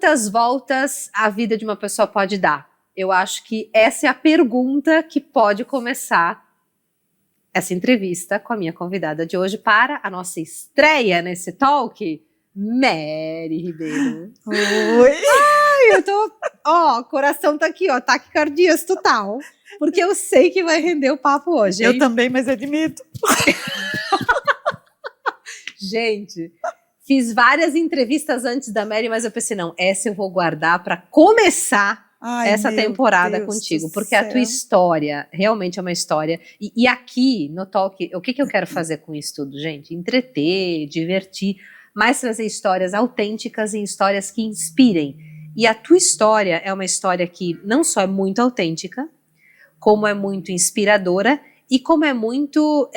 quantas voltas a vida de uma pessoa pode dar? Eu acho que essa é a pergunta que pode começar essa entrevista com a minha convidada de hoje para a nossa estreia nesse talk, Mary Ribeiro. Oi! Ai, eu tô... Ó, coração tá aqui, ó, taquicardias total. Porque eu sei que vai render o papo hoje, hein? Eu também, mas é de medo. Gente, fiz várias entrevistas antes da Mary, mas eu pensei, não, essa eu vou guardar para começar essa temporada contigo, porque a tua história realmente é uma história. E aqui no Talk, o que eu quero fazer com isso tudo, gente? Entreter, divertir, mas trazer histórias autênticas e histórias que inspirem. E a tua história é uma história que não só é muito autêntica, como é muito inspiradora e como é muito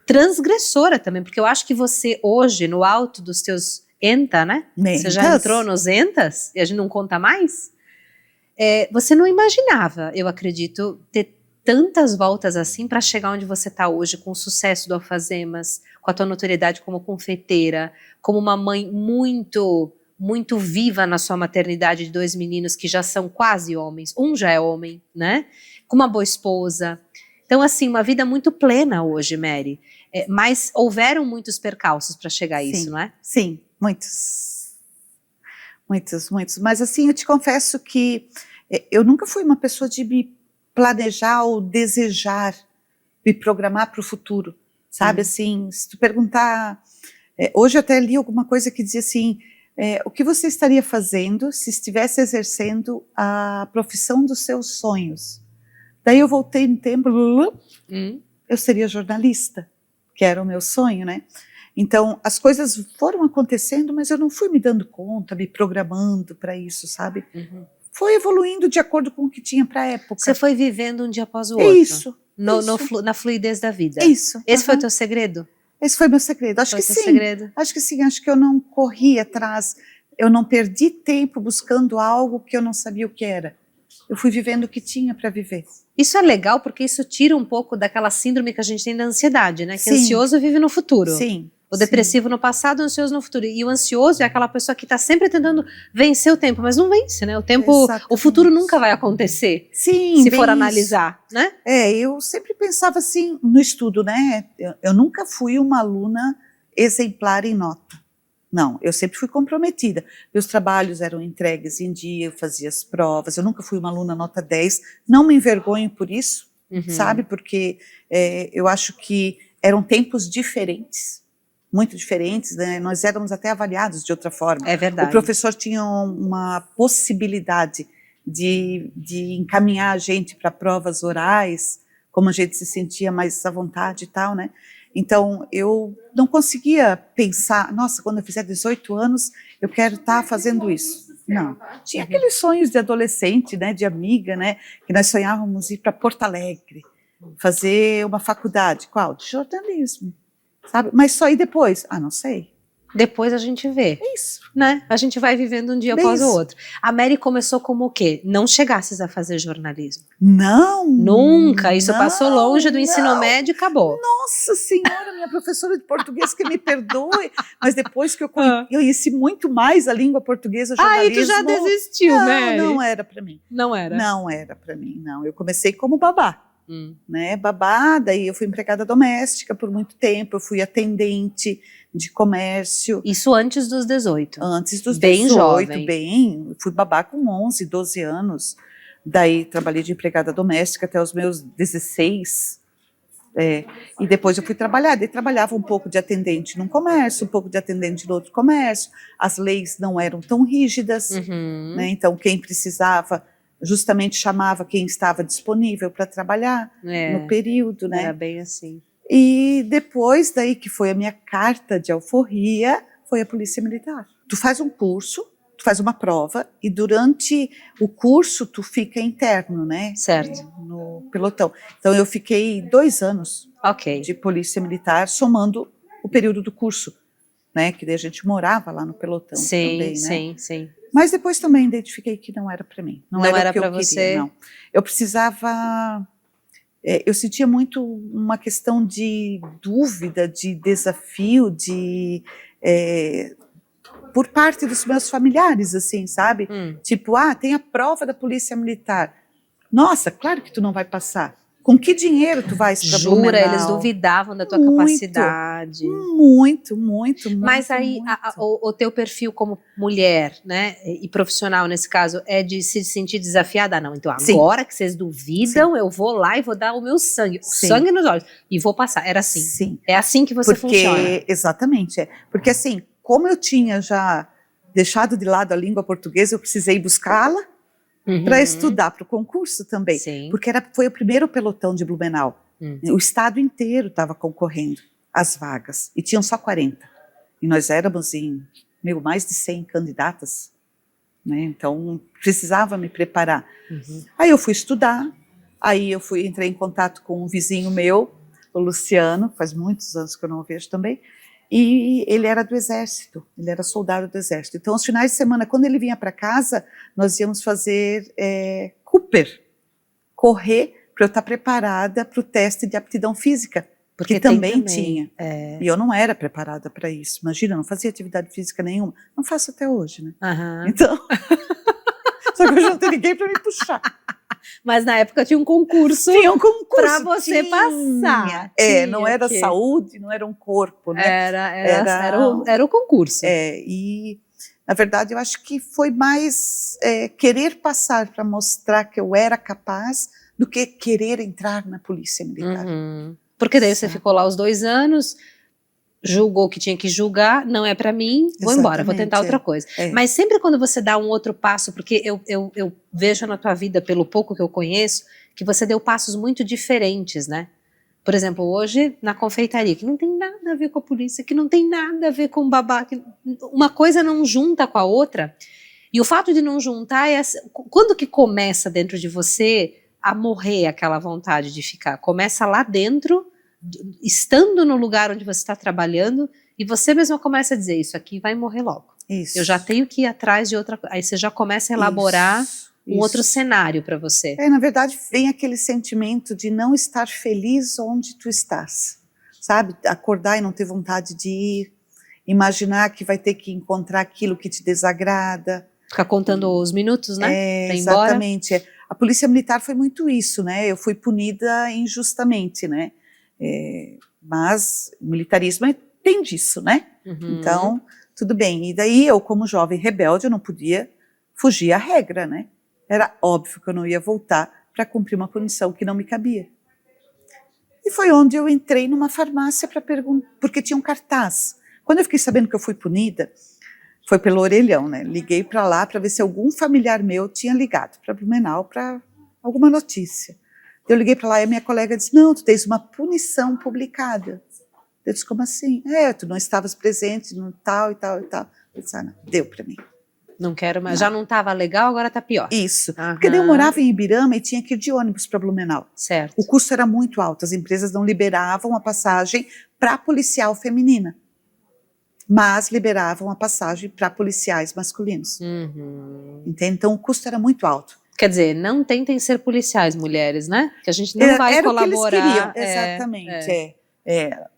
transgressora também, porque eu acho que você hoje, no alto dos teus enta, né? Mentas. Você já entrou nos entas e a gente não conta mais? Você não imaginava, eu acredito, ter tantas voltas assim para chegar onde você está hoje, com o sucesso do Alfazemas, com a tua notoriedade como confeiteira, como uma mãe muito, muito viva na sua maternidade de 2 meninos que já são quase homens, um já é homem, né? Com uma boa esposa. Então, assim, uma vida muito plena hoje, Mary. Mas houveram muitos percalços para chegar a isso, não é? Sim, muitos. Muitos, muitos. Mas assim, eu te confesso que eu nunca fui uma pessoa de me planejar ou desejar, me programar para o futuro, sabe? Assim, se tu perguntar... hoje eu até li alguma coisa que dizia assim, o que você estaria fazendo se estivesse exercendo a profissão dos seus sonhos? Daí eu voltei no tempo, eu seria jornalista, que era o meu sonho, né? Então, as coisas foram acontecendo, mas eu não fui me dando conta, me programando para isso, sabe? Uhum. Foi evoluindo de acordo com o que tinha para a época. Você foi vivendo um dia após o outro. Isso. Na fluidez da vida. Isso. Esse foi o teu segredo? Esse foi meu segredo. Acho que sim. Segredo? Acho que sim. Acho que eu não corri atrás, eu não perdi tempo buscando algo que eu não sabia o que era. Eu fui vivendo o que tinha para viver. Isso é legal porque isso tira um pouco daquela síndrome que a gente tem da ansiedade, né? Que sim. Ansioso vive no futuro. Sim. O depressivo no passado, o ansioso no futuro. E o ansioso é aquela pessoa que está sempre tentando vencer o tempo, mas não vence, né? O tempo, o futuro nunca vai acontecer. Sim, se for analisar, né? Eu sempre pensava assim no estudo, né? Eu nunca fui uma aluna exemplar em nota. Não, eu sempre fui comprometida. Meus trabalhos eram entregues em dia, eu fazia as provas, eu nunca fui uma aluna nota 10, não me envergonho por isso, sabe? Porque eu acho que eram tempos diferentes, muito diferentes, né? Nós éramos até avaliados de outra forma. É verdade. O professor tinha uma possibilidade de encaminhar a gente para provas orais, como a gente se sentia mais à vontade e tal, né? Então, eu não conseguia pensar, nossa, quando eu fizer 18 anos, eu quero estar fazendo isso. Não. Tinha aqueles sonhos de adolescente, né, de amiga, né, que nós sonhávamos ir para Porto Alegre, fazer uma faculdade. Qual? De jornalismo, sabe? Mas só ir depois? Ah, não sei. Depois a gente vê. Isso. Né? A gente vai vivendo um dia após o outro. A Mary começou como o quê? Não chegasses a fazer jornalismo. Não. Nunca. Isso passou longe do ensino médio e acabou. Nossa Senhora, minha professora de português, que me perdoe, mas depois que eu conheci muito mais a língua portuguesa, jornalismo... Aí tu já desistiu, Mary? Não era para mim. Não era? Não era para mim, não. Eu comecei como babá. Né, babá, daí eu fui empregada doméstica por muito tempo, eu fui atendente de comércio. Isso antes dos 18? Antes dos bem 18, jovem. Bem, fui babá com 11, 12 anos, daí trabalhei de empregada doméstica até os meus 16, e depois eu fui trabalhar, daí trabalhava um pouco de atendente num comércio, um pouco de atendente no outro comércio, as leis não eram tão rígidas, né, então quem precisava justamente chamava quem estava disponível para trabalhar no período, né? Era bem assim. E depois daí que foi a minha carta de alforria, foi a Polícia Militar. Tu faz um curso, tu faz uma prova e durante o curso tu fica interno, né? Certo. No pelotão. Então eu fiquei 2 anos de Polícia Militar, somando o período do curso, né? Que daí a gente morava lá no pelotão também, né? Sim. Mas depois também identifiquei que não era para mim. Não era o que eu queria, você? não. Eu precisava... eu sentia muito uma questão de dúvida, de desafio, de por parte dos meus familiares, assim, sabe? Tipo, tem a prova da polícia militar. Nossa, claro que tu não vai passar. Com que dinheiro tu vais para Blumenau? Jura, eles duvidavam da tua capacidade. Muito. Mas aí, o teu perfil como mulher, né, e profissional nesse caso, é de se sentir desafiada? Não, então agora que vocês duvidam, eu vou lá e vou dar o meu sangue, sangue nos olhos, e vou passar. Era assim. Sim. É assim que você funciona. Exatamente. Porque assim, como eu tinha já deixado de lado a língua portuguesa, eu precisei buscá-la para estudar para o concurso também. Sim. Porque foi o primeiro pelotão de Blumenau. O estado inteiro estava concorrendo às vagas. E tinham só 40. E nós éramos em mais de 100 candidatas. Né? Então, precisava me preparar. Aí eu fui estudar. Aí eu entrei em contato com um vizinho meu, o Luciano, faz muitos anos que eu não o vejo também. E ele era do exército, ele era soldado do exército. Então, aos finais de semana, quando ele vinha para casa, nós íamos fazer Cooper, correr para eu estar preparada para o teste de aptidão física, porque também tinha. E eu não era preparada para isso. Imagina, eu não fazia atividade física nenhuma. Não faço até hoje, né? Então, só que hoje não tem ninguém para me puxar. Mas na época tinha um concurso. Tinha um concurso para você passar. Não era saúde, não era um corpo, né? Era o concurso. E na verdade eu acho que foi mais querer passar para mostrar que eu era capaz do que querer entrar na polícia militar. Porque daí você ficou lá os 2 anos, julgou que tinha que julgar, não é para mim, vou embora, vou tentar outra coisa. Mas sempre quando você dá um outro passo, porque eu vejo na tua vida, pelo pouco que eu conheço, que você deu passos muito diferentes, né? Por exemplo, hoje na confeitaria, que não tem nada a ver com a polícia, que não tem nada a ver com o babá, que uma coisa não junta com a outra, e o fato de não juntar quando que começa dentro de você a morrer aquela vontade de ficar? Começa lá dentro, estando no lugar onde você está trabalhando, e você mesma começa a dizer, isso aqui vai morrer logo. Isso. Eu já tenho que ir atrás de outra coisa. Aí você já começa a elaborar um outro cenário para você. Na verdade, vem aquele sentimento de não estar feliz onde tu estás. Sabe? Acordar e não ter vontade de ir. Imaginar que vai ter que encontrar aquilo que te desagrada. Ficar contando os minutos, né? Pra ir embora. Exatamente. A polícia militar foi muito isso, né? Eu fui punida injustamente, né? Mas o militarismo tem disso, né? Então, tudo bem. E daí eu, como jovem rebelde, eu não podia fugir à regra, né? Era óbvio que eu não ia voltar para cumprir uma punição que não me cabia. E foi onde eu entrei numa farmácia para perguntar, porque tinha um cartaz. Quando eu fiquei sabendo que eu fui punida, foi pelo orelhão, né? Liguei para lá para ver se algum familiar meu tinha ligado para Blumenau para alguma notícia. Eu liguei para lá e a minha colega disse, não, tu tens uma punição publicada. Eu disse, como assim? Tu não estavas presente no tal e tal e tal. Eu disse, não, deu para mim. Não quero mais, já não estava legal, agora está pior. Isso, porque daí eu morava em Ibirama e tinha que ir de ônibus para Blumenau. Certo. O custo era muito alto, as empresas não liberavam a passagem para policial feminina, mas liberavam a passagem para policiais masculinos. Entende? Então o custo era muito alto. Quer dizer, não tentem ser policiais, mulheres, né? Que a gente não vai era colaborar. O que eles queriam. Exatamente.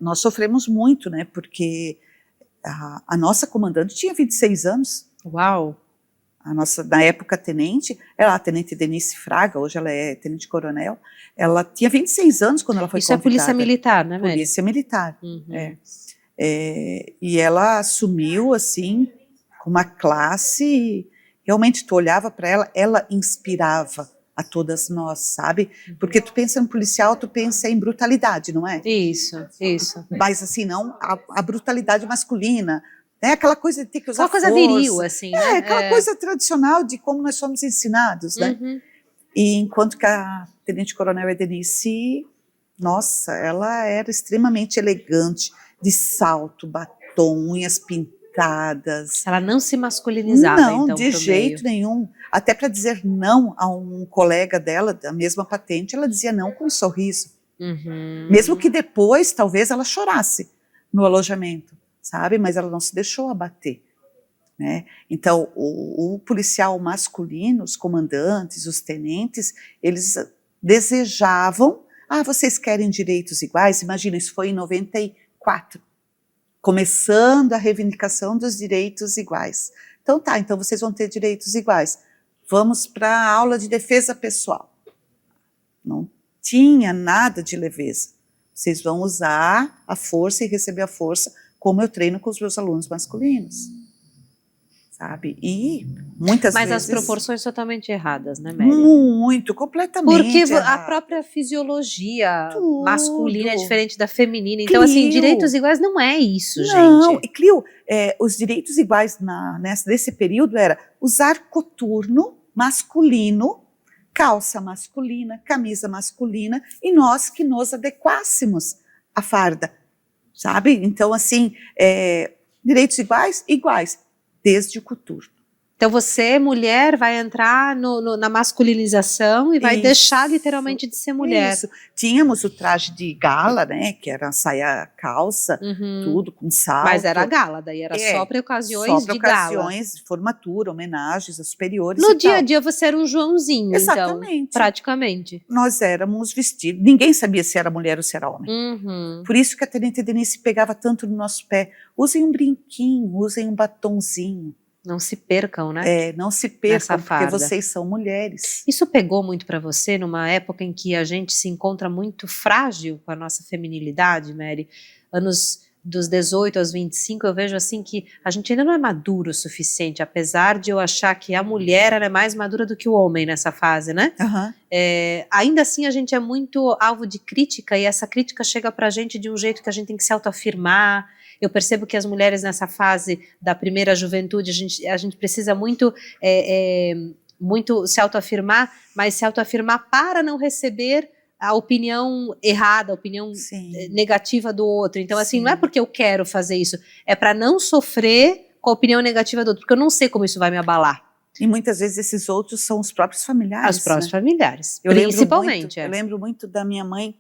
Nós sofremos muito, né? Porque a nossa comandante tinha 26 anos. Uau! A nossa, na época, tenente, ela, a tenente Denise Fraga, hoje ela é tenente-coronel, ela tinha 26 anos quando ela foi convidada. Isso é polícia militar, né, Mary? Polícia militar, e ela assumiu, assim, com uma classe, realmente, tu olhava para ela, ela inspirava a todas nós, sabe? Porque tu pensa em policial, tu pensa em brutalidade, não é? Isso. Mas, assim, não a brutalidade masculina, aquela coisa de ter que usar força. Aquela coisa viril, assim, né? Aquela coisa tradicional de como nós somos ensinados, né? E enquanto que a tenente-coronel Edenice, nossa, ela era extremamente elegante, de salto, batom, unhas pintadas. Ela não se masculinizava, não, então, de jeito nenhum. Até para dizer não a um colega dela, da mesma patente, ela dizia não com um sorriso. Mesmo que depois, talvez, ela chorasse no alojamento. Sabe? Mas ela não se deixou abater, né? Então, o policial masculino, os comandantes, os tenentes, eles desejavam, vocês querem direitos iguais? Imagina, isso foi em 94. começando a reivindicação dos direitos iguais. Então tá, então vocês vão ter direitos iguais. Vamos para a aula de defesa pessoal. Não tinha nada de leveza. Vocês vão usar a força e receber a força, como eu treino com os meus alunos masculinos. Sabe? E muitas Mas vezes... as proporções totalmente erradas, né, Mary? Muito, completamente Porque a errado. própria fisiologia Tudo. masculina é diferente da feminina. Então, assim, Clio. direitos iguais não é isso, Não, gente. e Clio, os direitos iguais nesse período era usar coturno masculino, calça masculina, camisa masculina, e nós que nos adequássemos à farda, sabe? Então, assim, direitos iguais, iguais, desde o coturno. Então você, mulher, vai entrar na masculinização e vai Isso, deixar literalmente de ser mulher. Isso. Tínhamos o traje de gala, né, que era saia calça, tudo com salto. Mas era gala, daí era só para ocasiões de gala. Só para ocasiões de formatura, homenagens aos superiores No e dia a tal. dia você era um Joãozinho, Exatamente. então, praticamente. Nós éramos vestidos, ninguém sabia se era mulher ou se era homem. Por isso que a Tenente Denise pegava tanto no nosso pé. Usem um brinquinho, usem um batonzinho. Não se percam, né? Não se percam, porque farda. vocês são mulheres. Isso pegou muito para você numa época em que a gente se encontra muito frágil com a nossa feminilidade, Mary? Anos dos 18 aos 25, eu vejo assim que a gente ainda não é maduro o suficiente, apesar de eu achar que a mulher ela é mais madura do que o homem nessa fase, né? Ainda assim a gente é muito alvo de crítica e essa crítica chega pra gente de um jeito que a gente tem que se autoafirmar. Eu percebo que as mulheres nessa fase da primeira juventude, a gente precisa muito, muito se autoafirmar, mas se autoafirmar para não receber a opinião errada, a opinião negativa do outro. Então, assim, não é porque eu quero fazer isso, é para não sofrer com a opinião negativa do outro, porque eu não sei como isso vai me abalar. E muitas vezes esses outros são os próprios familiares. Os próprios familiares, eu principalmente. Eu lembro muito da minha mãe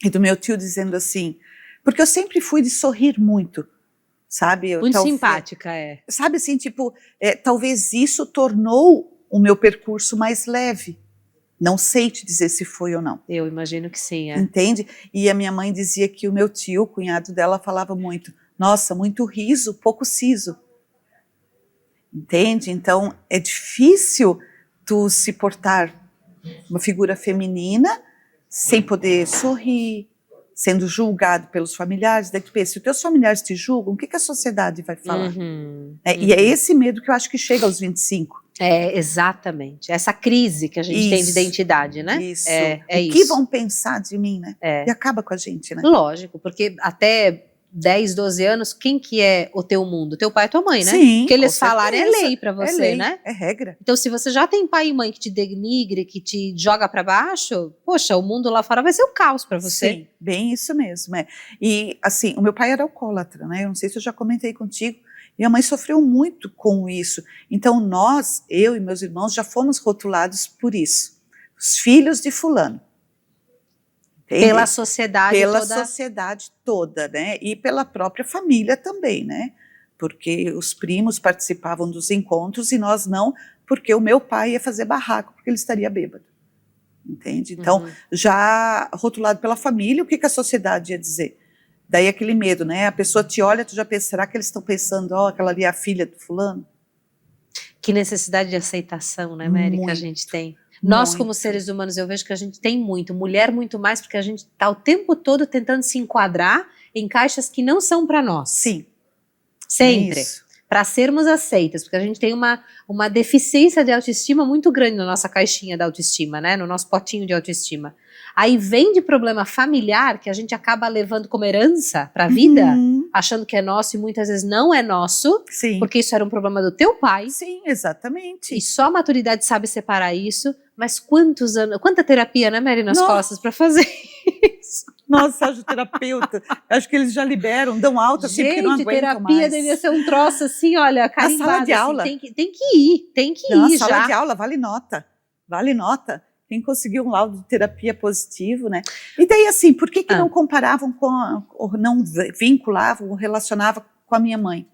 e do meu tio dizendo assim, porque eu sempre fui de sorrir muito, sabe? Muito simpática, Sabe assim, tipo, talvez isso tornou o meu percurso mais leve. Não sei te dizer se foi ou não. Eu imagino que sim, Entende? E a minha mãe dizia que o meu tio, o cunhado dela, falava muito, nossa, muito riso, pouco siso. Entende? Então, é difícil tu se portar uma figura feminina sem poder sorrir, sendo julgado pelos familiares. Daí tu pensa, se os teus familiares te julgam, o que a sociedade vai falar? E é esse medo que eu acho que chega aos 25. Exatamente. Essa crise que a gente tem de identidade, né? Isso. O que vão pensar de mim, né? E acaba com a gente, né? Lógico, porque até 10, 12 anos, quem que é o teu mundo? Teu pai e tua mãe, né? Sim, o que eles falarem é lei pra você, lei, né? É regra. Então, se você já tem pai e mãe que te denigre, que te joga pra baixo, poxa, o mundo lá fora vai ser um caos pra você. Sim, bem isso mesmo. E, assim, o meu pai era alcoólatra, né? Eu não sei se eu já comentei contigo. Minha mãe sofreu muito com isso. Então nós, eu e meus irmãos, já fomos rotulados por isso. Os filhos de fulano. Entende? Pela sociedade toda. Pela sociedade toda, né? E pela própria família também, né? Porque os primos participavam dos encontros e nós não, porque o meu pai ia fazer barraco, porque ele estaria bêbado. Entende? Então, já rotulado pela família, o que a sociedade ia dizer? Daí aquele medo, né? A pessoa te olha, tu já pensa, será que eles estão pensando, aquela ali é a filha do fulano? Que necessidade de aceitação, né, Mary, que a gente tem. Nós, como seres humanos, eu vejo que a gente tem muito. Mulher, muito mais, porque a gente está o tempo todo tentando se enquadrar em caixas que não são para nós. Sim. Sempre. Para sermos aceitas, porque a gente tem uma deficiência de autoestima muito grande na nossa caixinha da autoestima, né? No nosso potinho de autoestima. Aí vem de problema familiar que a gente acaba levando como herança para a vida, achando que é nosso e muitas vezes não é nosso, porque isso era um problema do teu pai. Sim, exatamente. E só a maturidade sabe separar isso, mas quantos anos, quanta terapia, né, Mary, nas costas para fazer isso? Nossa, terapeuta, acho que eles já liberam, dão alta, assim, porque não aguentam mais. Terapia devia ser um troço assim, olha, carimbado. A sala de aula. Assim, tem que ir já. A sala de aula vale nota. Quem conseguiu um laudo de terapia positivo, né? E daí, assim, por que não comparavam ou não vinculavam, ou relacionavam com a minha mãe?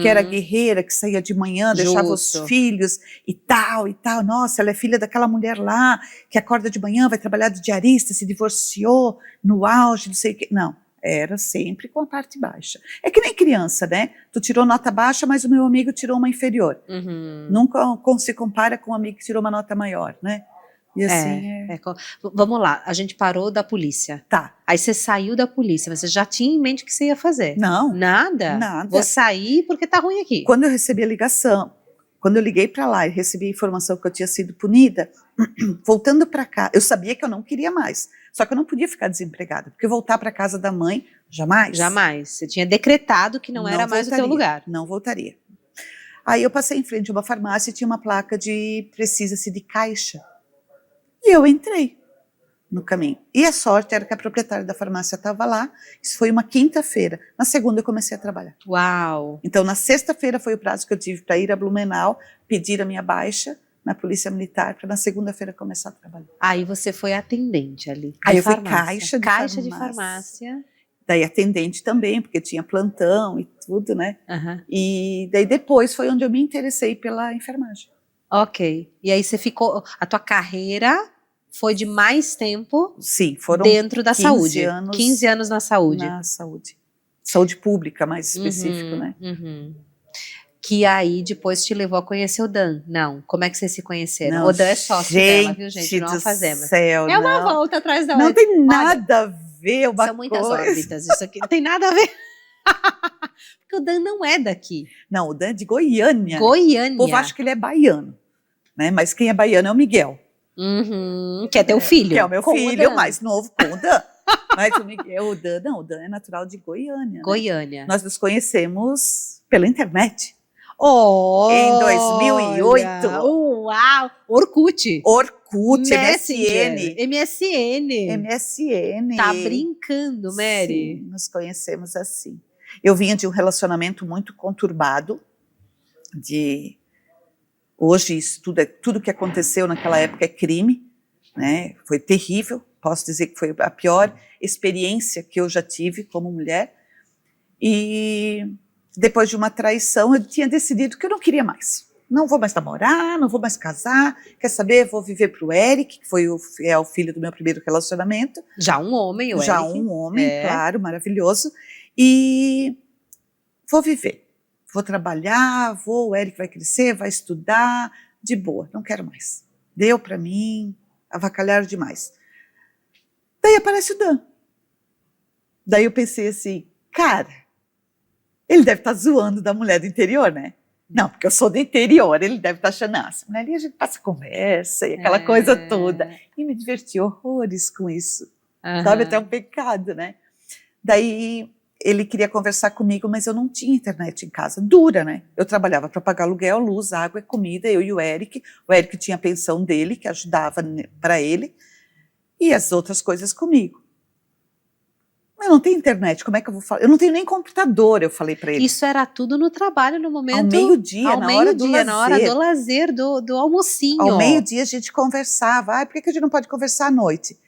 Que era guerreira, que saía de manhã, deixava os filhos e tal. Nossa, ela é filha daquela mulher lá, que acorda de manhã, vai trabalhar de diarista, se divorciou no auge, não sei o quê. Não, era sempre com a parte baixa. É que nem criança, né? Tu tirou nota baixa, mas o meu amigo tirou uma inferior. Nunca se compara com um amigo que tirou uma nota maior, né? E assim Vamos lá, a gente parou da polícia. Tá. Aí você saiu da polícia, mas você já tinha em mente o que você ia fazer? Não. Nada? Nada. Vou sair porque tá ruim aqui. Quando eu recebi a ligação, quando eu liguei para lá e recebi a informação que eu tinha sido punida, voltando para cá, eu sabia que eu não queria mais. Só que eu não podia ficar desempregada, porque voltar para casa da mãe, jamais. Jamais. Você tinha decretado que não era mais o teu lugar. Não voltaria. Aí eu passei em frente a uma farmácia e tinha uma placa de precisa-se de caixa. E eu entrei no caminho. E a sorte era que a proprietária da farmácia estava lá. Isso foi uma quinta-feira. Na segunda eu comecei a trabalhar. Uau! Então na sexta-feira foi o prazo que eu tive para ir a Blumenau, pedir a minha baixa na Polícia Militar, para na segunda-feira começar a trabalhar. Aí você foi atendente ali. Aí eu fui caixa de farmácia. Daí atendente também, porque tinha plantão e tudo, né? E daí depois foi onde eu me interessei pela enfermagem. Ok. E aí você ficou, a tua carreira foi de mais tempo. Sim, foram dentro da 15 saúde. anos 15 anos na saúde. Na saúde. Saúde pública, mais específico, né? Que aí depois te levou a conhecer o Dan. Não, como é que vocês se conheceram? Não, o Dan é sócio dela, viu, gente? Não fazemos. Céu, é uma volta atrás da outra. Não tem nada a ver uma São muitas órbitas isso aqui. Não tem nada a ver. Porque o Dan não é daqui. Não, o Dan é de Goiânia. Goiânia. O povo acha que ele é baiano, né? Mas quem é baiano é o Miguel. Que é teu filho. Que é o meu filho, o mais novo com o Dan. Mas o Miguel, o Dan é natural de Goiânia. Goiânia. Né? Nós nos conhecemos pela internet. Em 2008. Uau! Orkut. MSN. Tá brincando, Mary? Sim, nos conhecemos assim. Eu vinha de um relacionamento muito conturbado, hoje isso tudo que aconteceu naquela época é crime, né? Foi terrível, posso dizer que foi a pior experiência que eu já tive como mulher. E depois de uma traição, eu tinha decidido que eu não queria mais. Não vou mais namorar, não vou mais casar. Quer saber? Vou viver para o Eric, que foi o filho do meu primeiro relacionamento. Já um homem, o Eric. Já um homem, claro, maravilhoso. E vou viver. Vou trabalhar, o Eric vai crescer, vai estudar, de boa, não quero mais. Deu para mim, avacalharam demais. Daí aparece o Dan. Daí eu pensei assim, cara, ele deve estar zoando da mulher do interior, né? Não, porque eu sou do interior, ele deve estar achando, essa mulher ali a gente passa conversa e aquela coisa toda. E me diverti horrores com isso, sabe? Até um pecado, né? Daí ele queria conversar comigo, mas eu não tinha internet em casa, dura, né? Eu trabalhava para pagar aluguel, luz, água e comida, eu e o Eric. O Eric tinha a pensão dele, que ajudava para ele, e as outras coisas comigo. Eu não tenho internet, como é que eu vou falar? Eu não tenho nem computador, eu falei para ele. Isso era tudo no trabalho, no momento... Ao meio-dia, na hora do lazer, do almocinho. Ao meio-dia a gente conversava. Por que a gente não pode conversar à noite?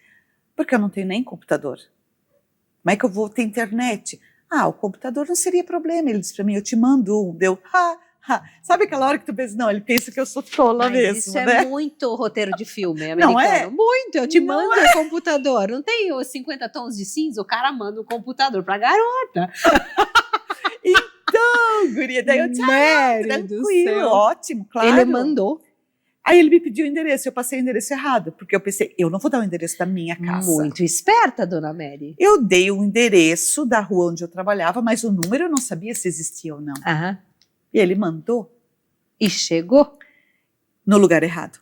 Porque eu não tenho nem computador. Como é que eu vou ter internet? O computador não seria problema. Ele disse para mim, eu te mando um. Deu, Sabe aquela hora que tu pensa, não, ele pensa que eu sou tola mesmo, isso né? É muito roteiro de filme americano. Não é? Muito, eu te mando o computador. Não tem os 50 tons de cinza? O cara manda o computador pra garota. Então, guria, daí eu disse, tranquilo, ótimo, claro. Ele mandou. Aí ele me pediu o endereço, eu passei o endereço errado, porque eu pensei, eu não vou dar o endereço da minha casa. Muito esperta, dona Mary. Eu dei o endereço da rua onde eu trabalhava, mas o número eu não sabia se existia ou não. E ele mandou. E chegou? No lugar errado.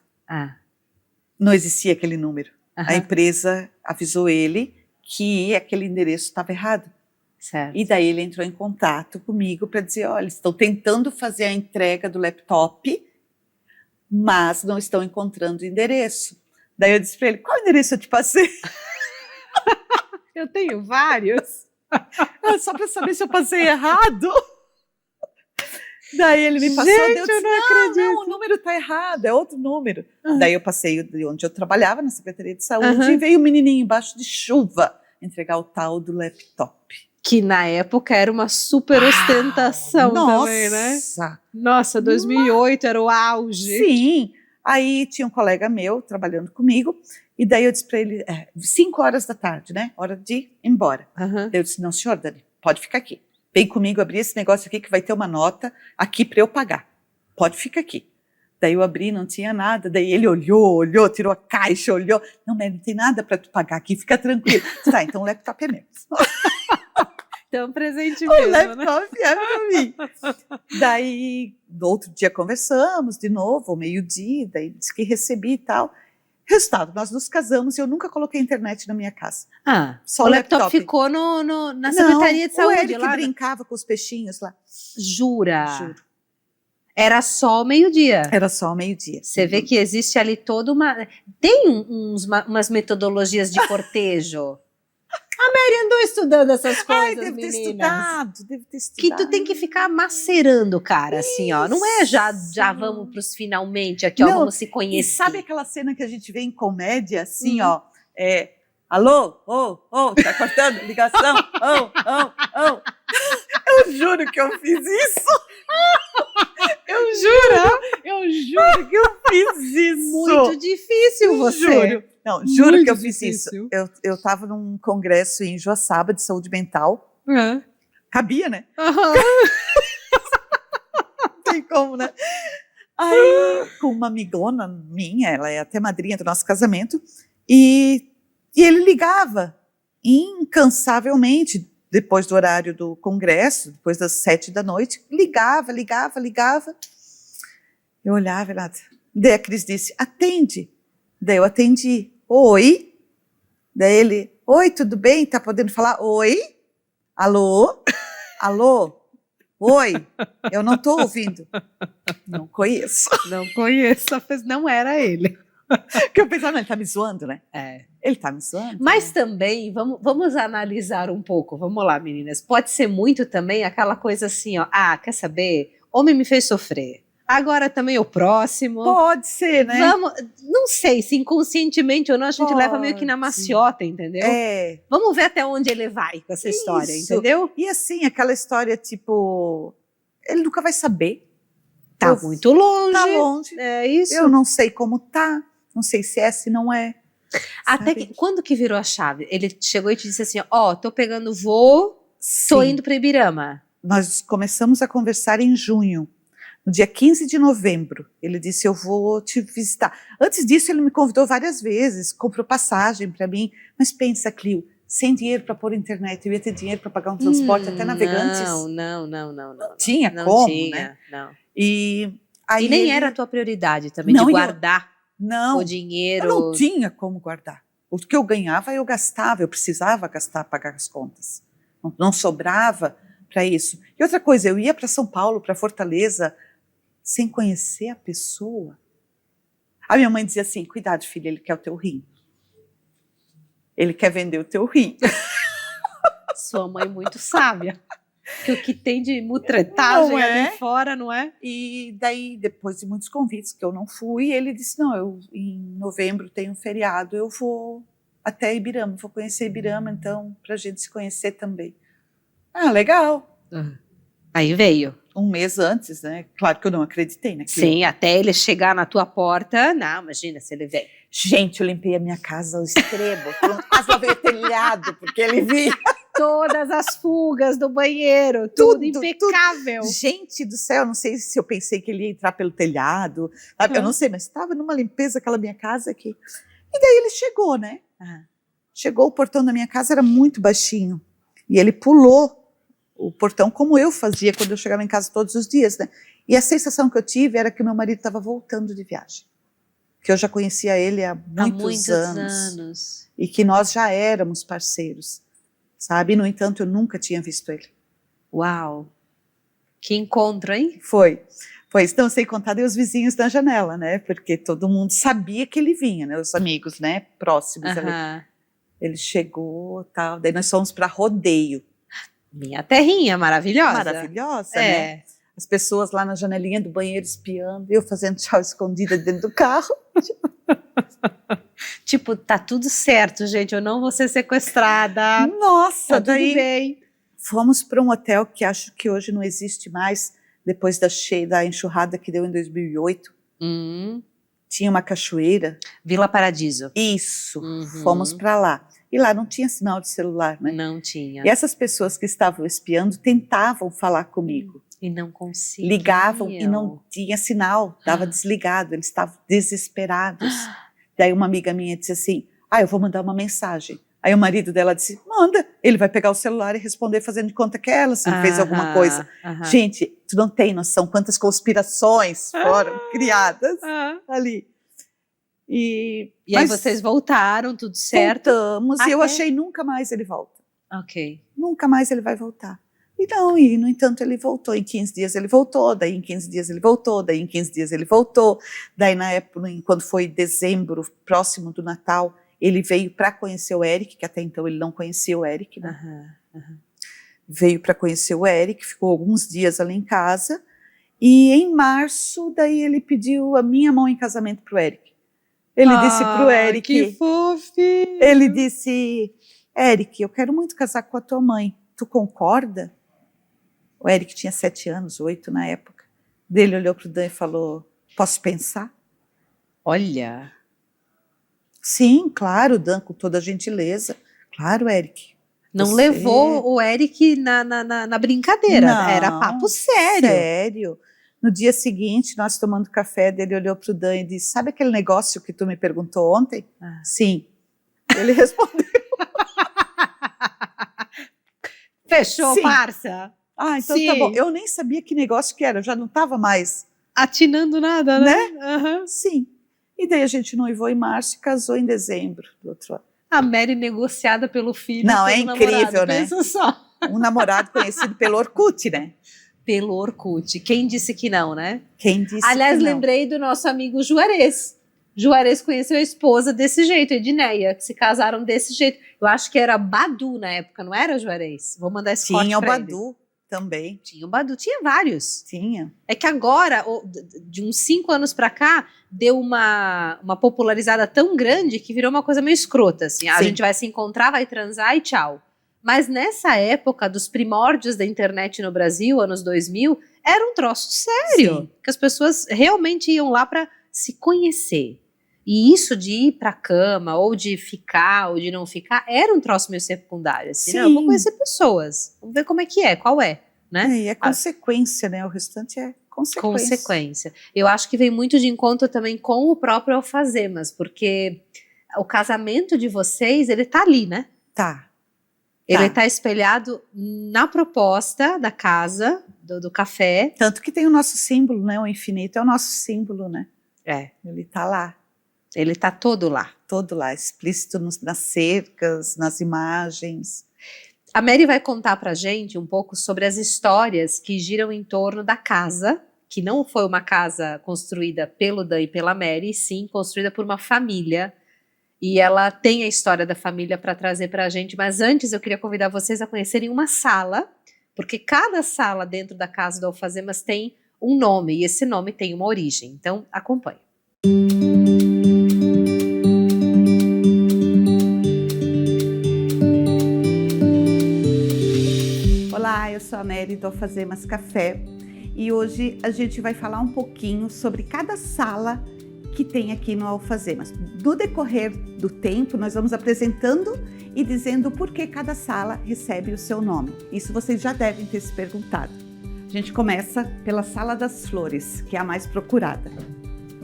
Não existia aquele número. A empresa avisou ele que aquele endereço estava errado. Certo. E daí ele entrou em contato comigo para dizer, olha, estão tentando fazer a entrega do laptop, mas não estão encontrando o endereço. Daí eu disse para ele, qual endereço eu te passei? Eu tenho vários. Só para saber se eu passei errado. Daí ele me passou, Gente, eu disse, não acredito. Não, o número está errado, é outro número. Daí eu passei de onde eu trabalhava, na Secretaria de Saúde, e veio o menininho embaixo de chuva entregar o tal do laptop. Que na época era uma super ostentação também, né? Nossa, 2008 era o auge. Sim. Aí tinha um colega meu trabalhando comigo, e daí eu disse para ele, 5 horas da tarde, né? Hora de ir embora. Aham. Daí eu disse, não, senhor Dani, pode ficar aqui. Vem comigo abrir esse negócio aqui que vai ter uma nota aqui para eu pagar. Pode ficar aqui. Daí eu abri, não tinha nada. Daí ele olhou, tirou a caixa, olhou. Não, mas não tem nada para tu pagar aqui, fica tranquilo. Tá, então o laptop é meu. Então, presente O mesmo, né? laptop é para mim. Daí, no outro dia conversamos de novo, ao meio-dia, daí disse que recebi e tal. Resultado, nós nos casamos e eu nunca coloquei internet na minha casa. Ah, Só o o laptop laptop. ficou na Secretaria de O Saúde Eric lá. brincava com os peixinhos lá. Jura? Juro. Era só o meio-dia. Era só ao meio-dia. Você vê que existe ali toda uma... Tem umas metodologias de cortejo. A Mary andou estudando essas coisas, Ai, devo ter meninas. estudado, devo ter Que estudado. tu tem que ficar macerando o cara, assim, ó. Não é já Isso. vamos pros finalmente aqui, ó, Não, vamos se E conhecer. sabe aquela cena que a gente vê em comédia, assim, ó, alô, tá cortando ligação, Eu juro que eu fiz isso. Eu juro que eu fiz isso. Muito difícil você. Juro. Não, juro Muito que eu fiz difícil. isso. Eu estava num congresso em Joaçaba de saúde mental. É. Cabia, né? Aham. Não tem como, né? Aí, com uma amigona minha, ela é até madrinha do nosso casamento, e ele ligava incansavelmente, depois do horário do congresso, depois das 7 da noite, ligava. Eu olhava e nada. Daí a Cris disse, atende. Daí eu atendi. Oi? Daí ele, oi, tudo bem? Tá podendo falar? Oi? Alô? Alô? Oi? Eu não tô ouvindo. Não conheço. Não conheço, não era ele. Porque eu pensava, não, ele tá me zoando, né? É. Ele tá me zoando. Mas né? também, vamos analisar um pouco, vamos lá, meninas. Pode ser muito também aquela coisa assim, ó. Ah, quer saber? Homem me fez sofrer. Agora também o próximo. Pode ser, né? Vamos, não sei se inconscientemente ou não, a gente leva meio que na maciota, entendeu? É. Vamos ver até onde ele vai com essa história, Isso. entendeu? E assim, aquela história tipo, ele nunca vai saber. Tá muito longe. Tá longe. É isso. Eu não sei como tá. Não sei se é, se não é. Até sabe? que, quando que virou a chave? Ele chegou e te disse assim, ó, tô pegando voo, tô Sim. indo para Ibirama. Nós começamos a conversar em junho. No dia 15 de novembro, ele disse, eu vou te visitar. Antes disso, ele me convidou várias vezes, comprou passagem para mim. Mas pensa, Clio, sem dinheiro para pôr internet, eu ia ter dinheiro para pagar um transporte até Navegantes? Não. Tinha Não como, tinha, né? não. E, aí E nem ele- era a tua prioridade também, Não, de e eu- guardar Não, o dinheiro. eu não tinha como guardar. O que eu ganhava, eu gastava, eu precisava gastar, pagar as contas. Não sobrava para isso. E outra coisa, eu ia para São Paulo, para Fortaleza, sem conhecer a pessoa. A minha mãe dizia assim, cuidado, filha, ele quer o teu rim. Ele quer vender o teu rim. Sua mãe muito sábia. Que o que tem de mutretagem Não é? ali fora, não é? E daí, depois de muitos convites que eu não fui, ele disse, não, eu em novembro tem um feriado, eu vou até Ibirama, vou conhecer Ibirama, então, para a gente se conhecer também. Ah, legal. Aí veio. Um mês antes, né? Claro que eu não acreditei naquilo. Sim, até ele chegar na tua porta, não, imagina se ele vem. Gente, eu limpei a minha casa ao extremo, quase lavei o telhado, porque ele vinha. Todas as fugas do banheiro, tudo impecável. Gente do céu, não sei se eu pensei que ele ia entrar pelo telhado, sabe? Eu não sei, mas estava numa limpeza aquela minha casa aqui. E daí ele chegou, né? Chegou, o portão da minha casa era muito baixinho. E ele pulou o portão como eu fazia quando eu chegava em casa todos os dias, né? E a sensação que eu tive era que meu marido estava voltando de viagem. Que eu já conhecia ele há muitos anos. E que nós já éramos parceiros, sabe? No entanto, eu nunca tinha visto ele. Uau! Que encontro, hein? Foi. Então, sem contar daí os vizinhos da janela, né? Porque todo mundo sabia que ele vinha, né? Os amigos, né? Próximos ali. Ele chegou, tal. Daí nós fomos para Rodeio. Minha terrinha maravilhosa. Maravilhosa, né? As pessoas lá na janelinha do banheiro espiando, eu fazendo tchau escondida dentro do carro. Tipo, tá tudo certo, gente, eu não vou ser sequestrada. Nossa, Tá daí tudo bem. fomos para um hotel que acho que hoje não existe mais, depois da enxurrada que deu em 2008. tinha uma cachoeira. Vila Paradiso. Isso, fomos para lá. E lá não tinha sinal de celular, né? Não tinha. E essas pessoas que estavam espiando tentavam falar comigo. E não conseguiam. Ligavam e não tinha sinal, estava desligado, eles estavam desesperados. Daí uma amiga minha disse assim, eu vou mandar uma mensagem. Aí o marido dela disse, manda, ele vai pegar o celular e responder fazendo de conta que ela se fez alguma coisa. Gente, tu não tem noção quantas conspirações foram criadas ali. E aí vocês voltaram, tudo certo? Voltamos, e eu achei nunca mais ele volta. Ok. Nunca mais ele vai voltar. E no entanto ele voltou, em 15 dias ele voltou, daí em 15 dias ele voltou, daí em 15 dias ele voltou, daí na época, quando foi dezembro, próximo do Natal, ele veio para conhecer o Eric, que até então ele não conhecia o Eric, né? Veio para conhecer o Eric, ficou alguns dias ali em casa, e em março, daí ele pediu a minha mão em casamento pro Eric. Ele disse pro Eric... Que fofinho! Ele disse, Eric, eu quero muito casar com a tua mãe, tu concorda? O Eric tinha 7 anos, 8 na época. Ele olhou pro Dan e falou, posso pensar? Olha... Sim, claro, Dan, com toda a gentileza. Claro, Eric. Não levou o Eric na brincadeira, não, era papo sério. Sério. No dia seguinte, nós tomando café, ele olhou pro Dan e disse, sabe aquele negócio que tu me perguntou ontem? Sim. Ele respondeu. Fechou, sim. Parça. Então sim. Tá bom. Eu nem sabia que negócio que era, eu já não estava mais... atinando nada, né? Sim. E daí a gente noivou em março e casou em dezembro do outro ano. A Mary negociada pelo filho. Não, é incrível, né? Pensa só. Um namorado conhecido pelo Orkut, né? Pelo Orkut. Quem disse que não, né? Quem disse Aliás, que não. lembrei do nosso amigo Juarez. Juarez conheceu a esposa desse jeito, Edneia, que se casaram desse jeito. Eu acho que era Badu na época, não era, Juarez? Vou mandar esse corte pra ele. Tinha o Badu também. Tinha o Badu, tinha vários. Tinha. É que agora, de uns 5 anos pra cá, deu uma popularizada tão grande que virou uma coisa meio escrota, assim. A gente vai se encontrar, vai transar e tchau. Mas nessa época, dos primórdios da internet no Brasil, anos 2000, era um troço sério. Sim. Que as pessoas realmente iam lá pra se conhecer. E isso de ir pra cama, ou de ficar, ou de não ficar, era um troço meio secundário. Assim, não, eu vou conhecer pessoas, vamos ver como é que é, qual é, né? E é consequência, né? O restante é consequência. Eu acho que vem muito de encontro também com o próprio Alfazemas, porque o casamento de vocês, ele tá ali, né? Tá. Ele tá espelhado na proposta da casa, do café. Tanto que tem o nosso símbolo, né? O infinito é o nosso símbolo, né? Ele tá lá. Ele tá todo lá. Todo lá, explícito nas cercas, nas imagens. A Mary vai contar pra gente um pouco sobre as histórias que giram em torno da casa, que não foi uma casa construída pelo Dan e pela Mary, sim construída por uma família. E ela tem a história da família para trazer pra gente, mas antes eu queria convidar vocês a conhecerem uma sala, porque cada sala dentro da casa do Alfazemas tem um nome, e esse nome tem uma origem. Então, acompanhe. Olá, eu sou a Mary do Alfazemas Café e hoje a gente vai falar um pouquinho sobre cada sala que tem aqui no Alfazemas. No decorrer do tempo, nós vamos apresentando e dizendo por que cada sala recebe o seu nome. Isso vocês já devem ter se perguntado. A gente começa pela Sala das Flores, que é a mais procurada.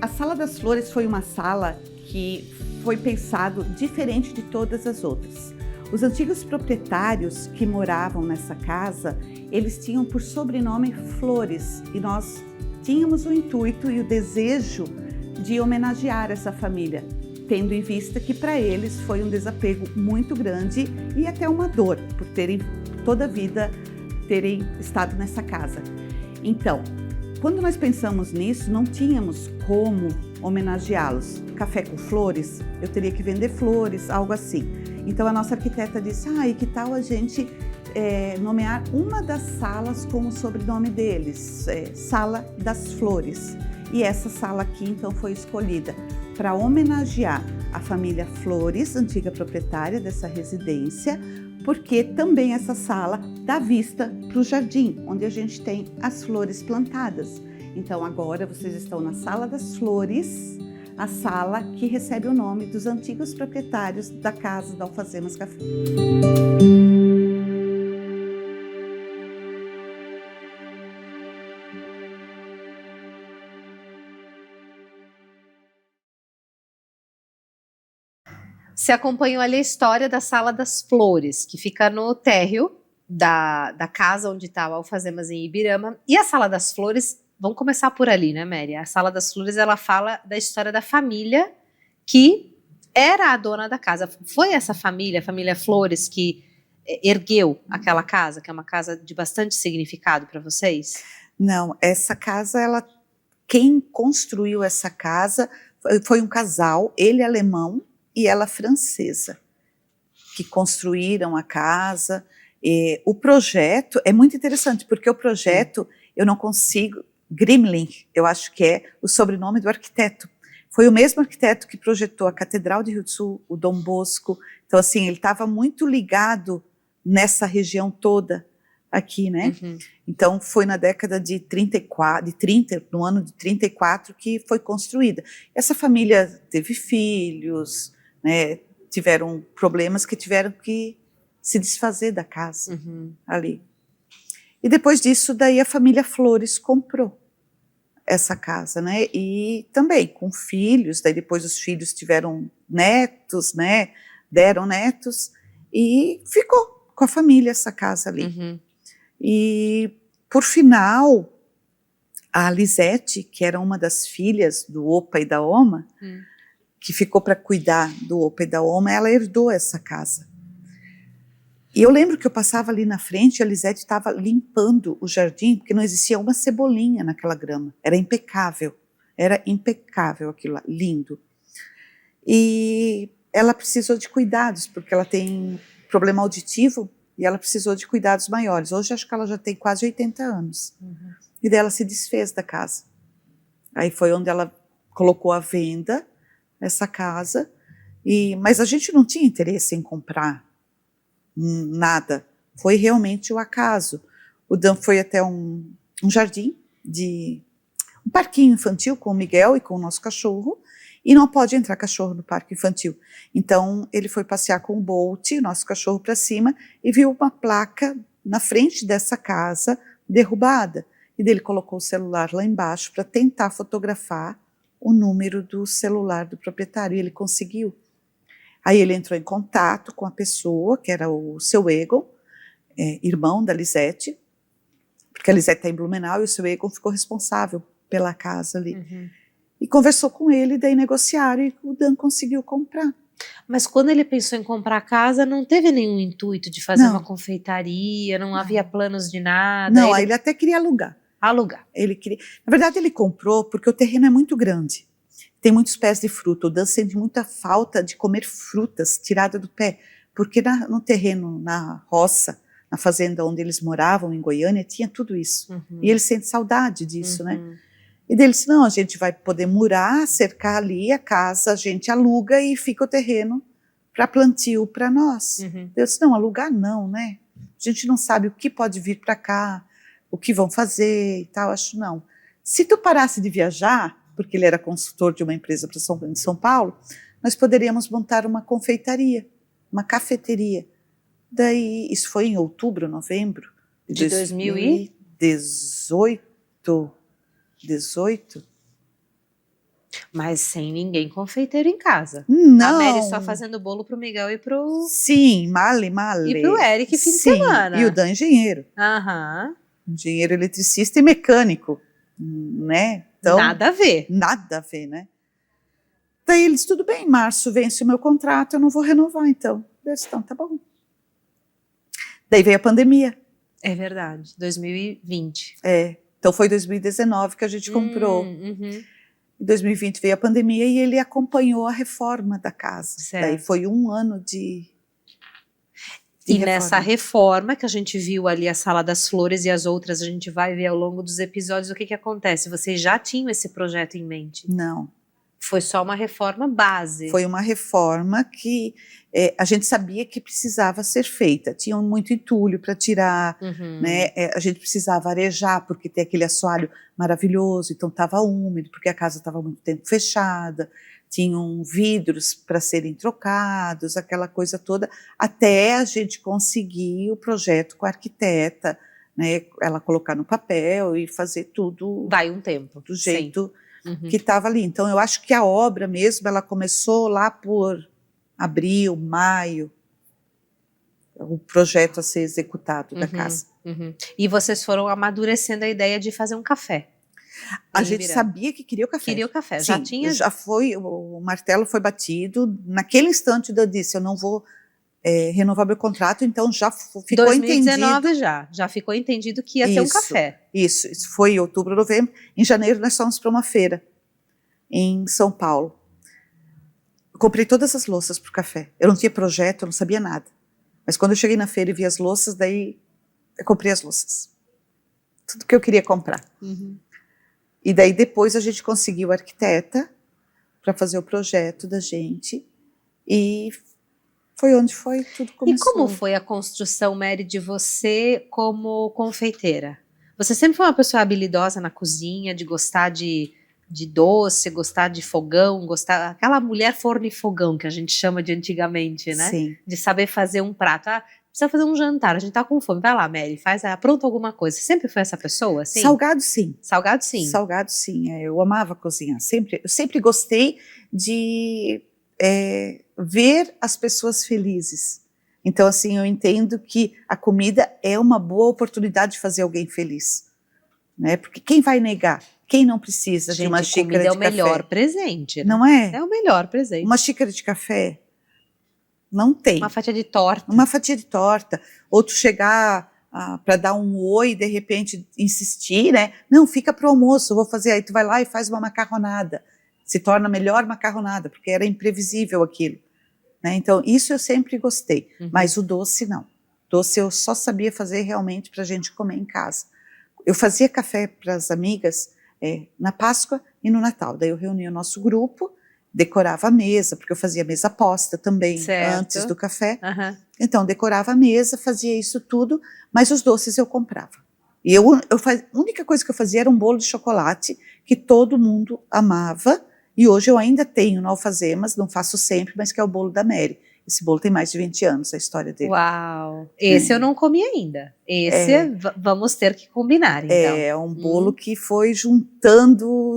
A Sala das Flores foi uma sala que foi pensado diferente de todas as outras. Os antigos proprietários que moravam nessa casa, eles tinham por sobrenome Flores e nós tínhamos o intuito e o desejo de homenagear essa família, tendo em vista que para eles foi um desapego muito grande e até uma dor por terem toda a vida terem estado nessa casa. Então, quando nós pensamos nisso, não tínhamos como homenageá-los. Café com flores, eu teria que vender flores, algo assim. Então a nossa arquiteta disse, e que tal a gente nomear uma das salas com o sobrenome deles, Sala das Flores. E essa sala aqui então foi escolhida para homenagear a família Flores, antiga proprietária dessa residência, porque também essa sala dá vista para o jardim, onde a gente tem as flores plantadas. Então agora vocês estão na Sala das Flores, a sala que recebe o nome dos antigos proprietários da casa da Alfazemas Café. Você acompanhou ali a história da Sala das Flores, que fica no térreo da casa onde estava a Alfazemas em Ibirama. E a Sala das Flores, vamos começar por ali, né, Mary? A Sala das Flores, ela fala da história da família que era a dona da casa. Foi essa família, a família Flores, que ergueu aquela casa, que é uma casa de bastante significado para vocês? Não, essa casa, quem construiu essa casa foi um casal, ele alemão e ela francesa, que construíram a casa. O projeto é muito interessante, porque o projeto, eu não consigo, Grimling, eu acho que é o sobrenome do arquiteto. Foi o mesmo arquiteto que projetou a Catedral de Rio do Sul, o Dom Bosco. Então, assim, ele estava muito ligado nessa região toda aqui, né? Uhum. Então, foi na década de 30, no ano de 34, que foi construída. Essa família teve filhos, né? Tiveram problemas que tiveram que se desfazer da casa ali. E depois disso, daí a família Flores comprou essa casa, né? E também com filhos, daí depois os filhos tiveram netos, né? Deram netos e ficou com a família essa casa ali. Uhum. E por final, a Lisete, que era uma das filhas do Opa e da Oma, que ficou para cuidar do Opa e da Oma, ela herdou essa casa. E eu lembro que eu passava ali na frente, a Lisete estava limpando o jardim, porque não existia uma cebolinha naquela grama. Era impecável aquilo lá, lindo. E ela precisou de cuidados, porque ela tem problema auditivo, e ela precisou de cuidados maiores. Hoje acho que ela já tem quase 80 anos. E daí ela se desfez da casa. Aí foi onde ela colocou à venda essa casa, mas a gente não tinha interesse em comprar nada, foi realmente o acaso. O Dan foi até um jardim, um parquinho infantil com o Miguel e com o nosso cachorro, e não pode entrar cachorro no parque infantil. Então ele foi passear com o Bolt, o nosso cachorro, para cima, e viu uma placa na frente dessa casa derrubada, e daí ele colocou o celular lá embaixo para tentar fotografar o número do celular do proprietário, e ele conseguiu. Aí ele entrou em contato com a pessoa, que era o seu Egon, irmão da Lisete, porque a Lisete está em Blumenau, e o seu Egon ficou responsável pela casa ali. E conversou com ele, daí negociaram, e o Dan conseguiu comprar. Mas quando ele pensou em comprar a casa, não teve nenhum intuito de fazer uma confeitaria, não havia planos de nada? Não, ele até queria alugar. Ele queria. Na verdade, ele comprou porque o terreno é muito grande. Tem muitos pés de fruta. O Dan sente muita falta de comer frutas tiradas do pé, porque no terreno, na roça, na fazenda onde eles moravam, em Goiânia, tinha tudo isso. E ele sente saudade disso, né? E daí ele disse, não, a gente vai poder murar, cercar ali a casa, a gente aluga e fica o terreno para plantio para nós. Eu disse, não, alugar não, né? A gente não sabe o que pode vir para cá, o que vão fazer e tal, acho não. Se tu parasse de viajar, porque ele era consultor de uma empresa em São Paulo, nós poderíamos montar uma confeitaria, uma cafeteria. Daí, isso foi em outubro, novembro de 2018. Mas sem ninguém confeiteiro em casa. Não. A Mary só fazendo bolo pro Miguel e pro... Sim, male. E pro Eric fim de semana. E o Dan engenheiro. Engenheiro eletricista e mecânico, né? Então, nada a ver, né? Daí ele disse, tudo bem, em março vence o meu contrato, eu não vou renovar, então. Eu disse, então, tá bom. Daí veio a pandemia. É verdade, 2020. Então foi 2019 que a gente comprou. Em 2020 veio a pandemia e ele acompanhou a reforma da casa. Daí foi um ano de reforma. Nessa reforma que a gente viu ali, a Sala das Flores e as outras, a gente vai ver ao longo dos episódios o que acontece. Vocês já tinham esse projeto em mente? Não. Foi só uma reforma base. Foi uma reforma que a gente sabia que precisava ser feita. Tinha muito entulho para tirar, né? A gente precisava arejar, porque tem aquele assoalho maravilhoso, então estava úmido, porque a casa estava muito tempo fechada, tinham vidros para serem trocados, aquela coisa toda, até a gente conseguir o projeto com a arquiteta, né? Ela colocar no papel e fazer tudo. Vai um tempo. Do jeito que estava ali. Então, eu acho que a obra mesmo, ela começou lá por abril, maio, o projeto a ser executado da casa. E vocês foram amadurecendo a ideia de fazer um café. A gente sabia que queria o café. Queria o café, Sim, já foi, o martelo foi batido, naquele instante eu disse, eu não vou renovar meu contrato, então já ficou 2019 entendido. já ficou entendido que ia ter um café. Isso foi em outubro, novembro. Em janeiro nós fomos para uma feira em São Paulo. Eu comprei todas as louças para o café. Eu não tinha projeto, eu não sabia nada. Mas quando eu cheguei na feira e vi as louças, daí eu comprei as louças. Tudo que eu queria comprar. E daí depois a gente conseguiu a arquiteta para fazer o projeto da gente e foi onde tudo começou. E como foi a construção, Mary, de você como confeiteira? Você sempre foi uma pessoa habilidosa na cozinha, de gostar de doce, gostar de fogão, aquela mulher forno e fogão que a gente chama de antigamente, né? Sim. De saber fazer um prato. Precisa fazer um jantar, a gente tá com fome. Vai lá, Mary, apronta alguma coisa. Você sempre foi essa pessoa, assim? Salgado, sim. Salgado, sim. Salgado, sim. Eu amava cozinhar. Eu sempre gostei de ver as pessoas felizes. Então, assim, eu entendo que a comida é uma boa oportunidade de fazer alguém feliz, né? Porque quem vai negar? Quem não precisa de uma xícara de café? Comida é o melhor presente, né? Não é? É o melhor presente. Uma xícara de café? Não tem. Uma fatia de torta. Uma fatia de torta. Ou tu chegar para dar um oi e de repente insistir, né? Não, fica pro almoço, eu vou fazer. Aí tu vai lá e faz uma macarronada. Se torna a melhor macarronada, porque era imprevisível aquilo. Né? Então, isso eu sempre gostei. Mas o doce, não. Doce eu só sabia fazer realmente para a gente comer em casa. Eu fazia café para as amigas na Páscoa e no Natal. Daí eu reunia o nosso grupo, decorava a mesa, porque eu fazia mesa posta também, antes do café. Então, decorava a mesa, fazia isso tudo, mas os doces eu comprava. E a única coisa que eu fazia era um bolo de chocolate, que todo mundo amava, e hoje eu ainda tenho no Alfazemas, não faço sempre, mas que é o bolo da Mary. Esse bolo tem mais de 20 anos, a história dele. Uau! Esse eu não comi ainda. Esse vamos ter que combinar, então. É um bolo que foi juntando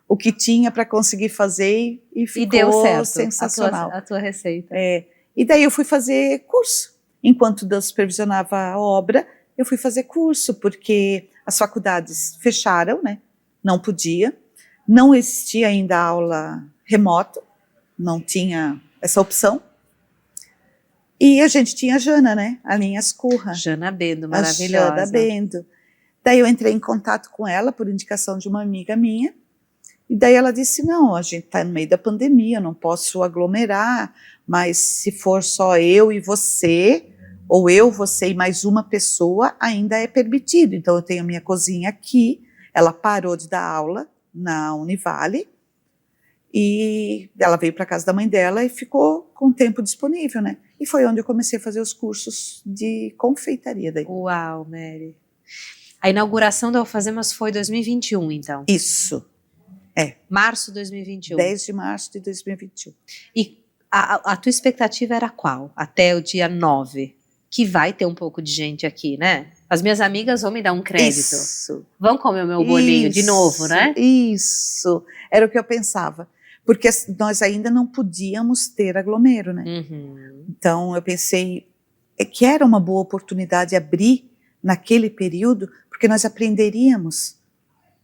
o que tinha para conseguir fazer e ficou deu certo, sensacional. A tua receita. E daí eu fui fazer curso. Enquanto Deus supervisionava a obra, eu fui fazer curso, porque as faculdades fecharam, né? Não podia. Não existia ainda aula remota, não tinha essa opção. E a gente tinha a Jana, né? A Linha Ascurra. Jana Bendo, maravilhosa. A Jana Bendo. Daí eu entrei em contato com ela por indicação de uma amiga minha. E daí ela disse, não, a gente está no meio da pandemia, eu não posso aglomerar, mas se for só eu e você, ou eu, você e mais uma pessoa, ainda é permitido. Então eu tenho a minha cozinha aqui, ela parou de dar aula na Univale, e ela veio para casa da mãe dela e ficou com tempo disponível, né? E foi onde eu comecei a fazer os cursos de confeitaria daí. Uau, Mary. A inauguração da Alfazemas foi 2021, então? Isso. Março de 2021. 10 de março de 2021. E a tua expectativa era qual? Até o dia 9? Que vai ter um pouco de gente aqui, né? As minhas amigas vão me dar um crédito. Isso. Vão comer o meu bolinho de novo, né? Isso. Era o que eu pensava. Porque nós ainda não podíamos ter aglomero, né? Então eu pensei que era uma boa oportunidade abrir naquele período, porque nós aprenderíamos,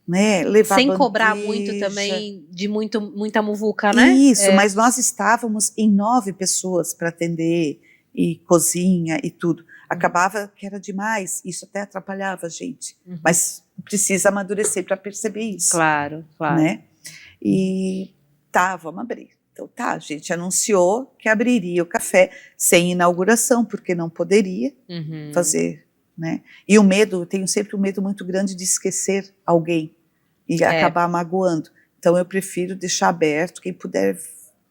né? Levar sem bandeja. Cobrar muito também, de muita muvuca, né? Isso, mas nós estávamos em 9 pessoas para atender, e cozinha e tudo. Acabava que era demais, isso até atrapalhava a gente. Mas precisa amadurecer para perceber isso. Claro, claro. Né? E vamos abrir. Então a gente anunciou que abriria o café sem inauguração, porque não poderia fazer, né? E o medo, eu tenho sempre um medo muito grande de esquecer alguém e acabar magoando. Então eu prefiro deixar aberto, quem puder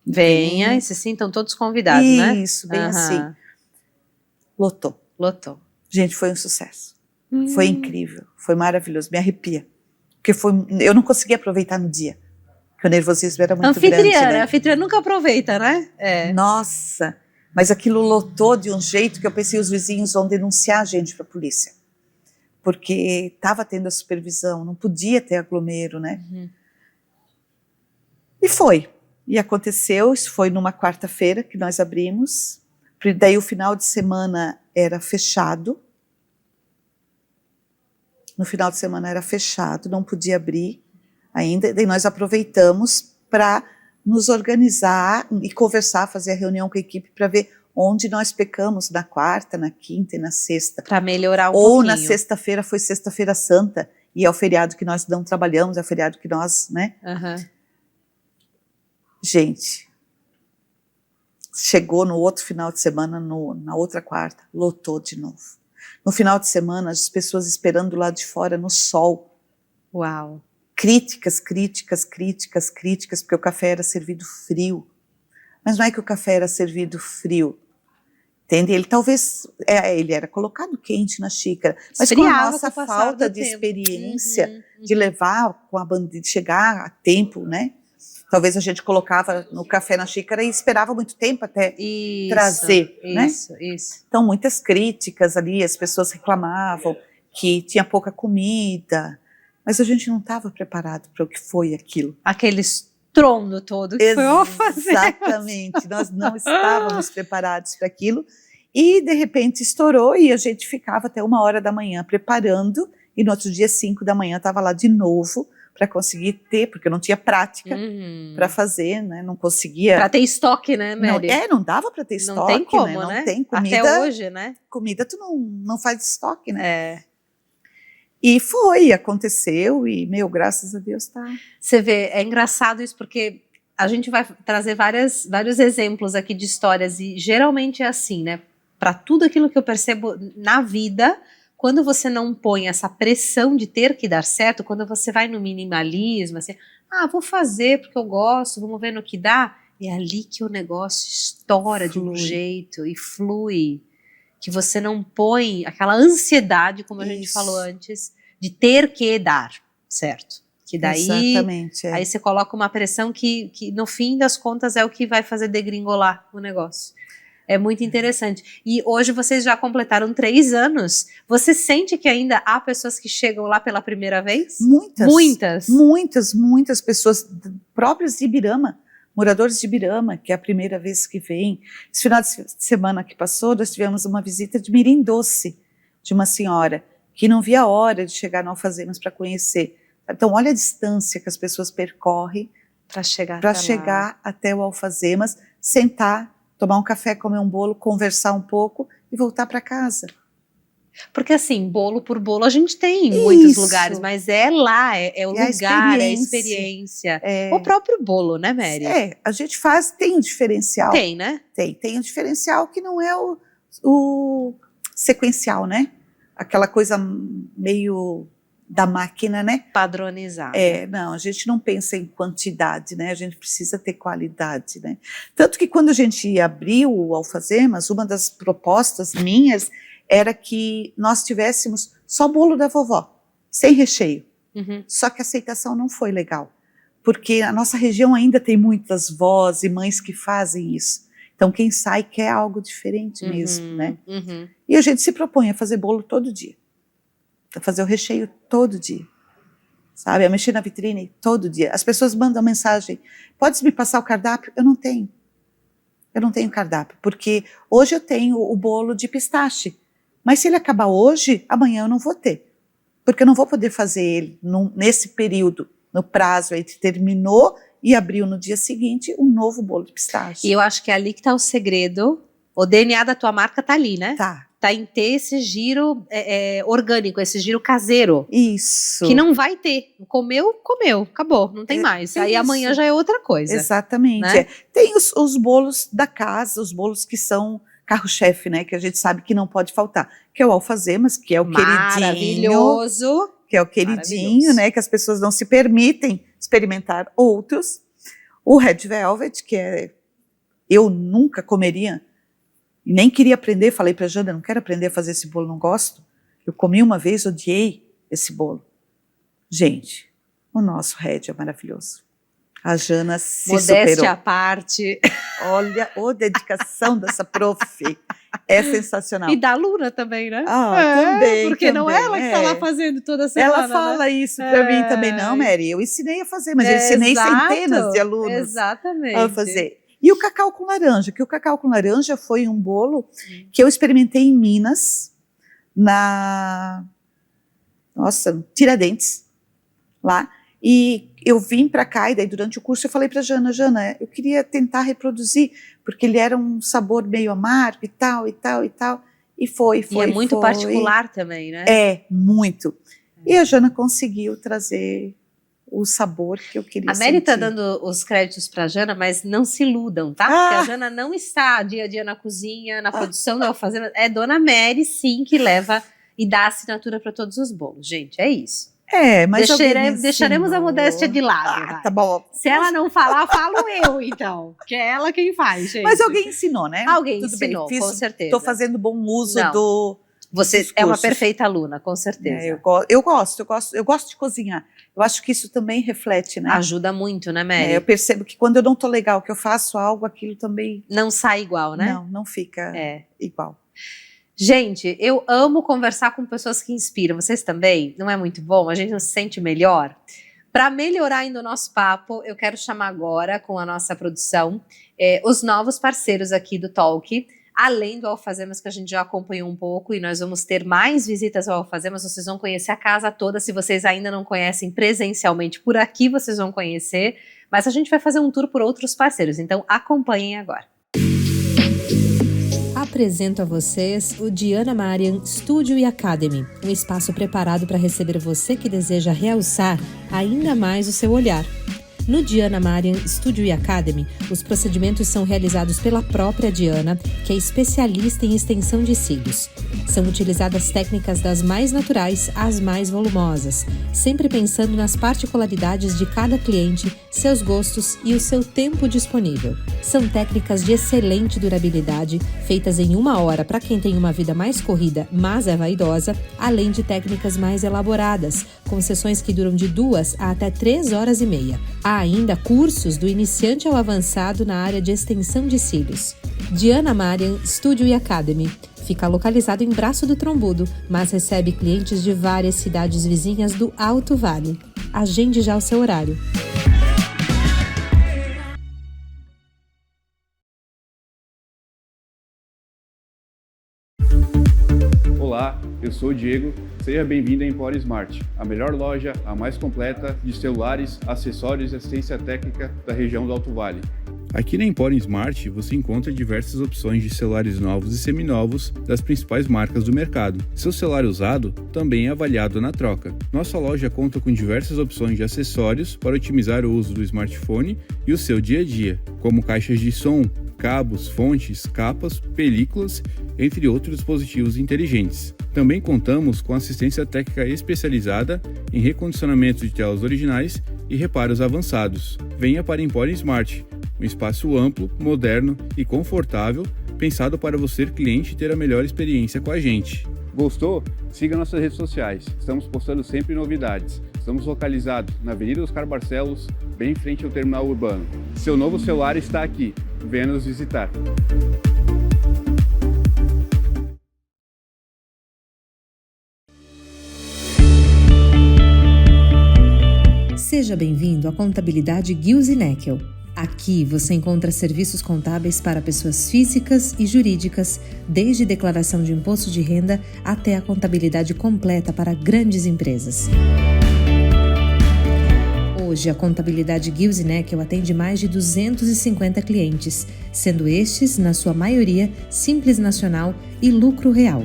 Venha e se sintam todos convidados, né? Isso, bem assim. Lotou. Gente, foi um sucesso. Foi incrível, foi maravilhoso, me arrepia. Porque eu não consegui aproveitar no dia, porque o nervosismo era muito grande, né? A anfitriã nunca aproveita, né? Nossa, mas aquilo lotou de um jeito que eu pensei os vizinhos vão denunciar a gente para a polícia. Porque estava tendo a supervisão, não podia ter aglomero, né? E foi. E aconteceu, isso foi numa quarta-feira que nós abrimos. Daí o final de semana era fechado. No final de semana era fechado, não podia abrir ainda. Daí nós aproveitamos para nos organizar e conversar, fazer a reunião com a equipe para ver onde nós pecamos na quarta, na quinta e na sexta. Para melhorar pouquinho. Ou na sexta-feira foi sexta-feira santa, e é o feriado que nós não trabalhamos, é o feriado que nós, né? Gente, chegou no outro final de semana, na outra quarta, lotou de novo. No final de semana, as pessoas esperando lá de fora no sol. Uau! Críticas, porque o café era servido frio. Mas não é que o café era servido frio, entende? Ele talvez, ele era colocado quente na xícara, mas com a nossa falta de experiência, de levar com a bandeja, de chegar a tempo, né? Talvez a gente colocava no café na xícara e esperava muito tempo até trazer, né? Isso. Então, muitas críticas ali, as pessoas reclamavam que tinha pouca comida, mas a gente não estava preparado para o que foi aquilo. Aquele estrondo todo que foi ao fazer. Exatamente, nós não estávamos preparados para aquilo e de repente estourou e a gente ficava até 1h da manhã preparando e no outro dia 5 da manhã estava lá de novo para conseguir ter, porque eu não tinha prática para fazer, né? Não conseguia. Para ter estoque, né, Mary? Não dava para ter estoque, não tem como, né? Não tem comida. Até hoje, né? Comida tu não faz estoque, né? E aconteceu e, graças a Deus tá. Você vê, é engraçado isso porque a gente vai trazer vários exemplos aqui de histórias e geralmente é assim, né? Para tudo aquilo que eu percebo na vida, quando você não põe essa pressão de ter que dar certo, quando você vai no minimalismo, assim, vou fazer porque eu gosto, vamos ver no que dá, é ali que o negócio estoura de um jeito e flui, que você não põe aquela ansiedade, como a gente falou antes, de ter que dar, certo? Que daí, exatamente, aí você coloca uma pressão que no fim das contas é o que vai fazer degringolar o negócio. É muito interessante. E hoje vocês já completaram 3 anos. Você sente que ainda há pessoas que chegam lá pela primeira vez? Muitas pessoas próprias de Ibirama, moradores de Ibirama, que é a primeira vez que vêm. Esse final de semana que passou, nós tivemos uma visita de Mirim Doce, de uma senhora, que não via a hora de chegar no Alfazemas para conhecer. Então, olha a distância que as pessoas percorrem para chegar até o Alfazemas, sentar, tomar um café, comer um bolo, conversar um pouco e voltar para casa. Porque assim, bolo por bolo a gente tem em muitos lugares, mas é lá, é o lugar, é a experiência. O próprio bolo, né, Mary? A gente tem um diferencial. Tem, né? Tem um diferencial que não é o sequencial, né? Aquela coisa meio da máquina, né? Padronizada. Não, a gente não pensa em quantidade, né? A gente precisa ter qualidade, né? Tanto que quando a gente abriu o Alfazemas, uma das propostas minhas era que nós tivéssemos só bolo da vovó, sem recheio. Só que a aceitação não foi legal, porque a nossa região ainda tem muitas vós e mães que fazem isso. Então quem sai quer algo diferente mesmo, né? E a gente se propõe a fazer bolo todo dia. A fazer o recheio todo dia, sabe? A mexer na vitrine todo dia. As pessoas mandam mensagem, pode me passar o cardápio? Eu não tenho cardápio, porque hoje eu tenho o bolo de pistache, mas se ele acabar hoje, amanhã eu não vou ter, porque eu não vou poder fazer ele nesse período, no prazo, aí terminou e abriu no dia seguinte um novo bolo de pistache. E eu acho que é ali que está o segredo, o DNA da tua marca tá ali, né? Tá em ter esse giro orgânico, esse giro caseiro. Isso. Que não vai ter. Comeu, acabou, não tem mais. Aí amanhã já é outra coisa. Exatamente. Né? Tem os bolos da casa, os bolos que são carro-chefe, né? Que a gente sabe que não pode faltar. Que é o Alfazemas, que é o queridinho. Maravilhoso. Que é o queridinho, né? Que as pessoas não se permitem experimentar outros. O Red Velvet, eu nunca comeria, e nem queria aprender, falei para a Jana, não quero aprender a fazer esse bolo, não gosto. Eu comi uma vez, odiei esse bolo. Gente, o nosso Red é maravilhoso. A Jana se Modéstia superou. à parte. Olha, a dedicação dessa prof é sensacional. E da aluna também, né? Também. Porque não é ela que está lá fazendo toda semana. Ela fala isso para mim também. Não, Mary, eu ensinei a fazer, mas eu ensinei centenas de alunos a fazer. E o cacau com laranja, que o cacau com laranja foi um bolo que eu experimentei em Minas, Tiradentes, lá. E eu vim para cá, e daí durante o curso eu falei para Jana, eu queria tentar reproduzir, porque ele era um sabor meio amargo e tal, e tal, e tal. E foi. E é muito particular também, né? É, muito. E a Jana conseguiu trazer o sabor que eu queria sentir. A Mary está dando os créditos para a Jana, mas não se iludam, tá? Porque a Jana não está dia a dia na cozinha, na produção da alfazema. É Dona Mary, sim, que leva e dá assinatura para todos os bolos. Gente, é isso. Mas deixaremos a modéstia de lado. Tá bom. Se ela não falar, falo eu, então. Que é ela quem faz, gente. Mas alguém ensinou, né? Alguém Tudo ensinou, bem, com certeza. Estou fazendo bom uso Você é uma perfeita aluna, com certeza. Eu gosto de cozinhar. Eu acho que isso também reflete, né? Ajuda muito, né, Mary? Eu percebo que quando eu não tô legal, que eu faço algo, aquilo também... Não sai igual, né? Não fica igual. Gente, eu amo conversar com pessoas que inspiram. Vocês também? Não é muito bom? A gente não se sente melhor? Para melhorar ainda o nosso papo, eu quero chamar agora, com a nossa produção, os novos parceiros aqui do Talk. Além do Alfazemas, que a gente já acompanhou um pouco, e nós vamos ter mais visitas ao Alfazemas, vocês vão conhecer a casa toda. Se vocês ainda não conhecem presencialmente, por aqui vocês vão conhecer. Mas a gente vai fazer um tour por outros parceiros, então acompanhem agora. Apresento a vocês o Diana Marian Studio e Academy, um espaço preparado para receber você que deseja realçar ainda mais o seu olhar. No Diana Marian Studio e Academy, os procedimentos são realizados pela própria Diana, que é especialista em extensão de cílios. São utilizadas técnicas das mais naturais às mais volumosas, sempre pensando nas particularidades de cada cliente, seus gostos e o seu tempo disponível. São técnicas de excelente durabilidade, feitas em 1 hora para quem tem uma vida mais corrida, mas é vaidosa, além de técnicas mais elaboradas, com sessões que duram de 2 a até 3 horas e meia. Há ainda cursos do iniciante ao avançado na área de extensão de cílios. Diana Marian Studio e Academy. Fica localizado em Braço do Trombudo, mas recebe clientes de várias cidades vizinhas do Alto Vale. Agende já o seu horário. Olá, eu sou o Diego, seja bem-vindo à Empório Smart, a melhor loja, a mais completa de celulares, acessórios e assistência técnica da região do Alto Vale. Aqui na Empório Smart você encontra diversas opções de celulares novos e seminovos das principais marcas do mercado. Seu celular usado também é avaliado na troca. Nossa loja conta com diversas opções de acessórios para otimizar o uso do smartphone e o seu dia a dia, como caixas de som, cabos, fontes, capas, películas, entre outros dispositivos inteligentes. Também contamos com assistência técnica especializada em recondicionamento de telas originais e reparos avançados. Venha para Empório Smart, um espaço amplo, moderno e confortável, pensado para você, cliente, ter a melhor experiência com a gente. Gostou? Siga nossas redes sociais. Estamos postando sempre novidades. Estamos localizados na Avenida Oscar Barcelos, bem em frente ao terminal urbano. Seu novo celular está aqui. Venha nos visitar. Seja bem-vindo à Contabilidade Gills & Neckel. Aqui você encontra serviços contábeis para pessoas físicas e jurídicas, desde declaração de imposto de renda até a contabilidade completa para grandes empresas. Hoje, a Contabilidade Gills & Neckel atende mais de 250 clientes, sendo estes, na sua maioria, Simples Nacional e Lucro Real.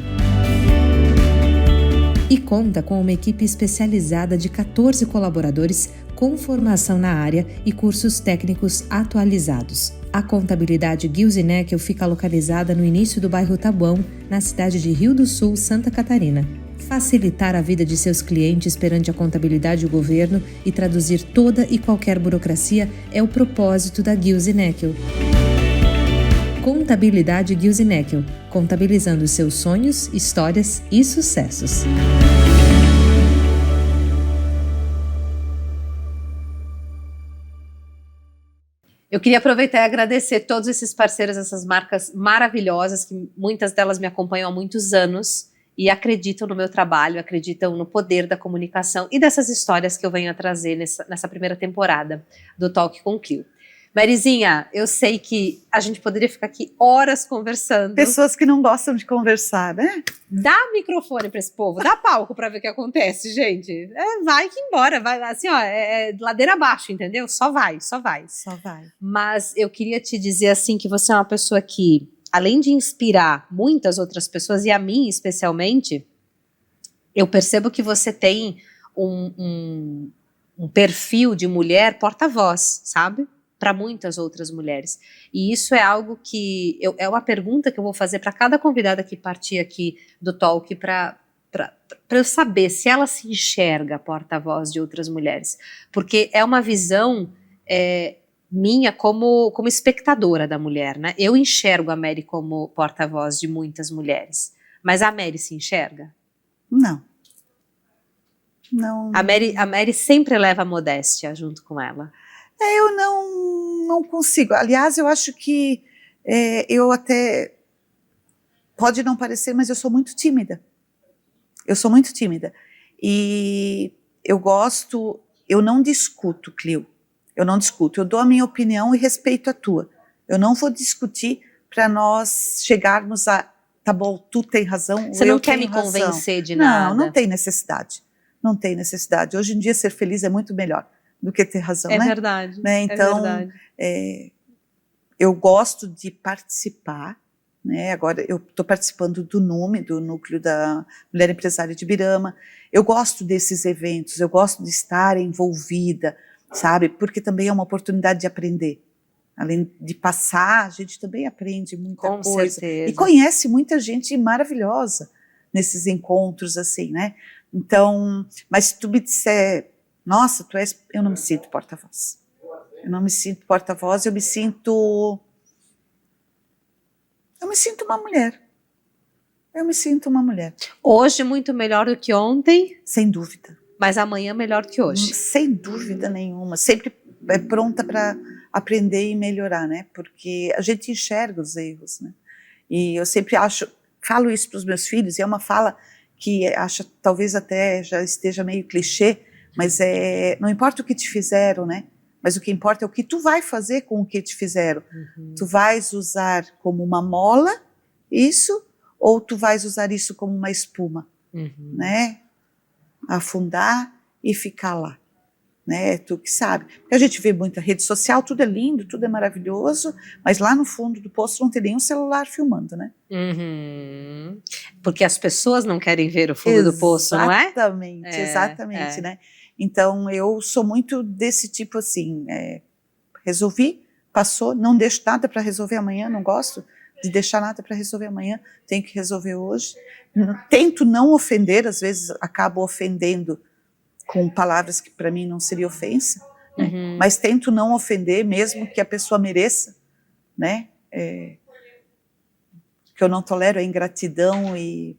E conta com uma equipe especializada de 14 colaboradores com formação na área e cursos técnicos atualizados. A Contabilidade Gills & Neckel fica localizada no início do bairro Tabuão, na cidade de Rio do Sul, Santa Catarina. Facilitar a vida de seus clientes perante a contabilidade e o governo e traduzir toda e qualquer burocracia é o propósito da Gills & Neckel. Contabilidade Gills & Neckel, contabilizando seus sonhos, histórias e sucessos. Eu queria aproveitar e agradecer todos esses parceiros, essas marcas maravilhosas, que muitas delas me acompanham há muitos anos e acreditam no meu trabalho, acreditam no poder da comunicação e dessas histórias que eu venho a trazer nessa primeira temporada do Talk com Clio. Marizinha, eu sei que a gente poderia ficar aqui horas conversando. Pessoas que não gostam de conversar, né? Dá microfone para esse povo, dá palco para ver o que acontece, gente. Vai que embora, vai assim, ó, ladeira abaixo, entendeu? Só vai. Só vai. Mas eu queria te dizer assim que você é uma pessoa que, além de inspirar muitas outras pessoas, e a mim especialmente, eu percebo que você tem um perfil de mulher porta-voz, sabe? Para muitas outras mulheres. E isso é algo que, é uma pergunta que eu vou fazer para cada convidada que partir aqui do Talk, para eu saber se ela se enxerga porta-voz de outras mulheres. Porque é uma visão minha como espectadora da mulher, né? Eu enxergo a Mary como porta-voz de muitas mulheres. Mas a Mary se enxerga? Não. A Mary sempre leva a modéstia junto com ela. Eu não consigo. Aliás, eu acho que eu até... Pode não parecer, mas eu sou muito tímida. E eu não discuto, Clio. Eu não discuto. Eu dou a minha opinião e respeito a tua. Eu não vou discutir para nós chegarmos a... Tá bom, tu tem razão. Você não quer me convencer de nada? Não tem necessidade. Não tem necessidade. Hoje em dia, ser feliz é muito melhor do que ter razão, né? Verdade. Né? Então, eu gosto de participar, né? Agora eu estou participando do NUME, do Núcleo da Mulher Empresária de Birama. Eu gosto desses eventos, eu gosto de estar envolvida, sabe? Porque também é uma oportunidade de aprender. Além de passar, a gente também aprende muita coisa. Com certeza. E conhece muita gente maravilhosa nesses encontros, assim, né? Então, mas se tu me disser... Nossa, eu não me sinto porta-voz. Eu me sinto uma mulher. Hoje muito melhor do que ontem? Sem dúvida. Mas amanhã melhor do que hoje? Sem dúvida nenhuma. Sempre pronta para aprender e melhorar, né? Porque a gente enxerga os erros, né? E eu sempre falo isso para os meus filhos, e é uma fala que acho talvez até já esteja meio clichê, mas não importa o que te fizeram, né? Mas o que importa é o que tu vai fazer com o que te fizeram. Uhum. Tu vais usar como uma mola isso, ou tu vais usar isso como uma espuma, né? Afundar e ficar lá, né? Tu que sabe. Porque a gente vê muita rede social, tudo é lindo, tudo é maravilhoso, mas lá no fundo do poço não tem nenhum celular filmando, né? Porque as pessoas não querem ver o fundo do poço, não é? Exatamente, né? Então, eu sou muito desse tipo assim, resolvi, passou, não deixo nada para resolver amanhã, não gosto de deixar nada para resolver amanhã, tenho que resolver hoje. Tento não ofender, às vezes acabo ofendendo com palavras que para mim não seria ofensa, né? Mas tento não ofender, mesmo que a pessoa mereça, né? Que eu não tolero a ingratidão e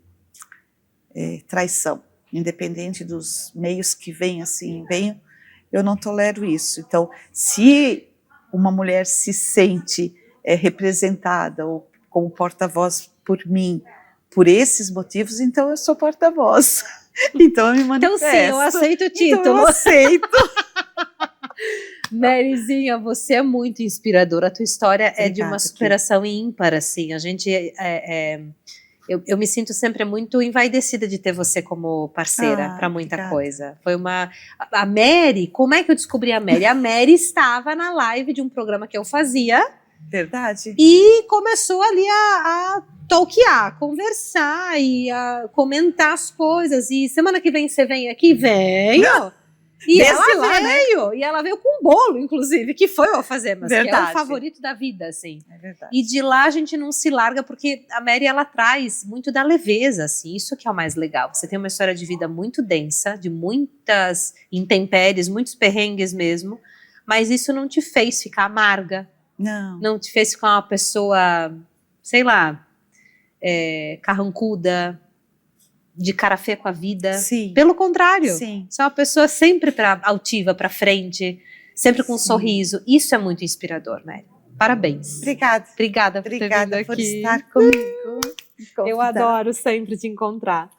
traição. Independente dos meios que venham, eu não tolero isso. Então, se uma mulher se sente representada ou como porta-voz por mim, por esses motivos, então eu sou porta-voz. Então eu me manifesto. Então sim, eu aceito o título. Então eu aceito. Maryzinha, você é muito inspiradora. A tua história Obrigada, é de uma superação ímpar, assim. A gente... Eu me sinto sempre muito envaidecida de ter você como parceira para muita coisa. Foi a Mary, como é que eu descobri a Mary? A Mary estava na live de um programa que eu fazia. Verdade. E começou ali a talkear, a conversar e a comentar as coisas. E semana que vem você vem aqui? Venho! E Desde ela lá, né? veio, e ela veio com um bolo, inclusive, que foi o alfazemas, que é o Verdade. favorito da vida, assim. É verdade. E de lá a gente não se larga, porque a Mary, ela traz muito da leveza, assim, isso que é o mais legal. Você tem uma história de vida muito densa, de muitas intempéries, muitos perrengues mesmo, mas isso não te fez ficar amarga, não te fez ficar uma pessoa, sei lá, carrancuda, de cara feia com a vida. Sim. Pelo contrário, Sim. você é uma pessoa sempre altiva, pra frente, sempre com um Sim. sorriso. Isso é muito inspirador, Mary. Parabéns. Obrigada. Obrigada por ter vindo Obrigada por aqui. estar comigo. Eu adoro sempre te encontrar.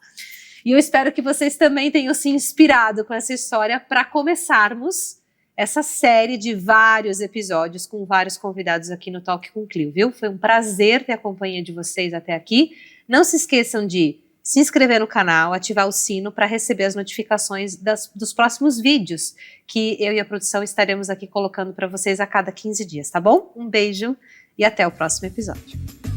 E eu espero que vocês também tenham se inspirado com essa história para começarmos essa série de vários episódios com vários convidados aqui no Talk com Clio, viu? Foi um prazer ter a companhia de vocês até aqui. Não se esqueçam de se inscrever no canal, ativar o sino para receber as notificações dos próximos vídeos que eu e a produção estaremos aqui colocando para vocês a cada 15 dias, tá bom? Um beijo e até o próximo episódio.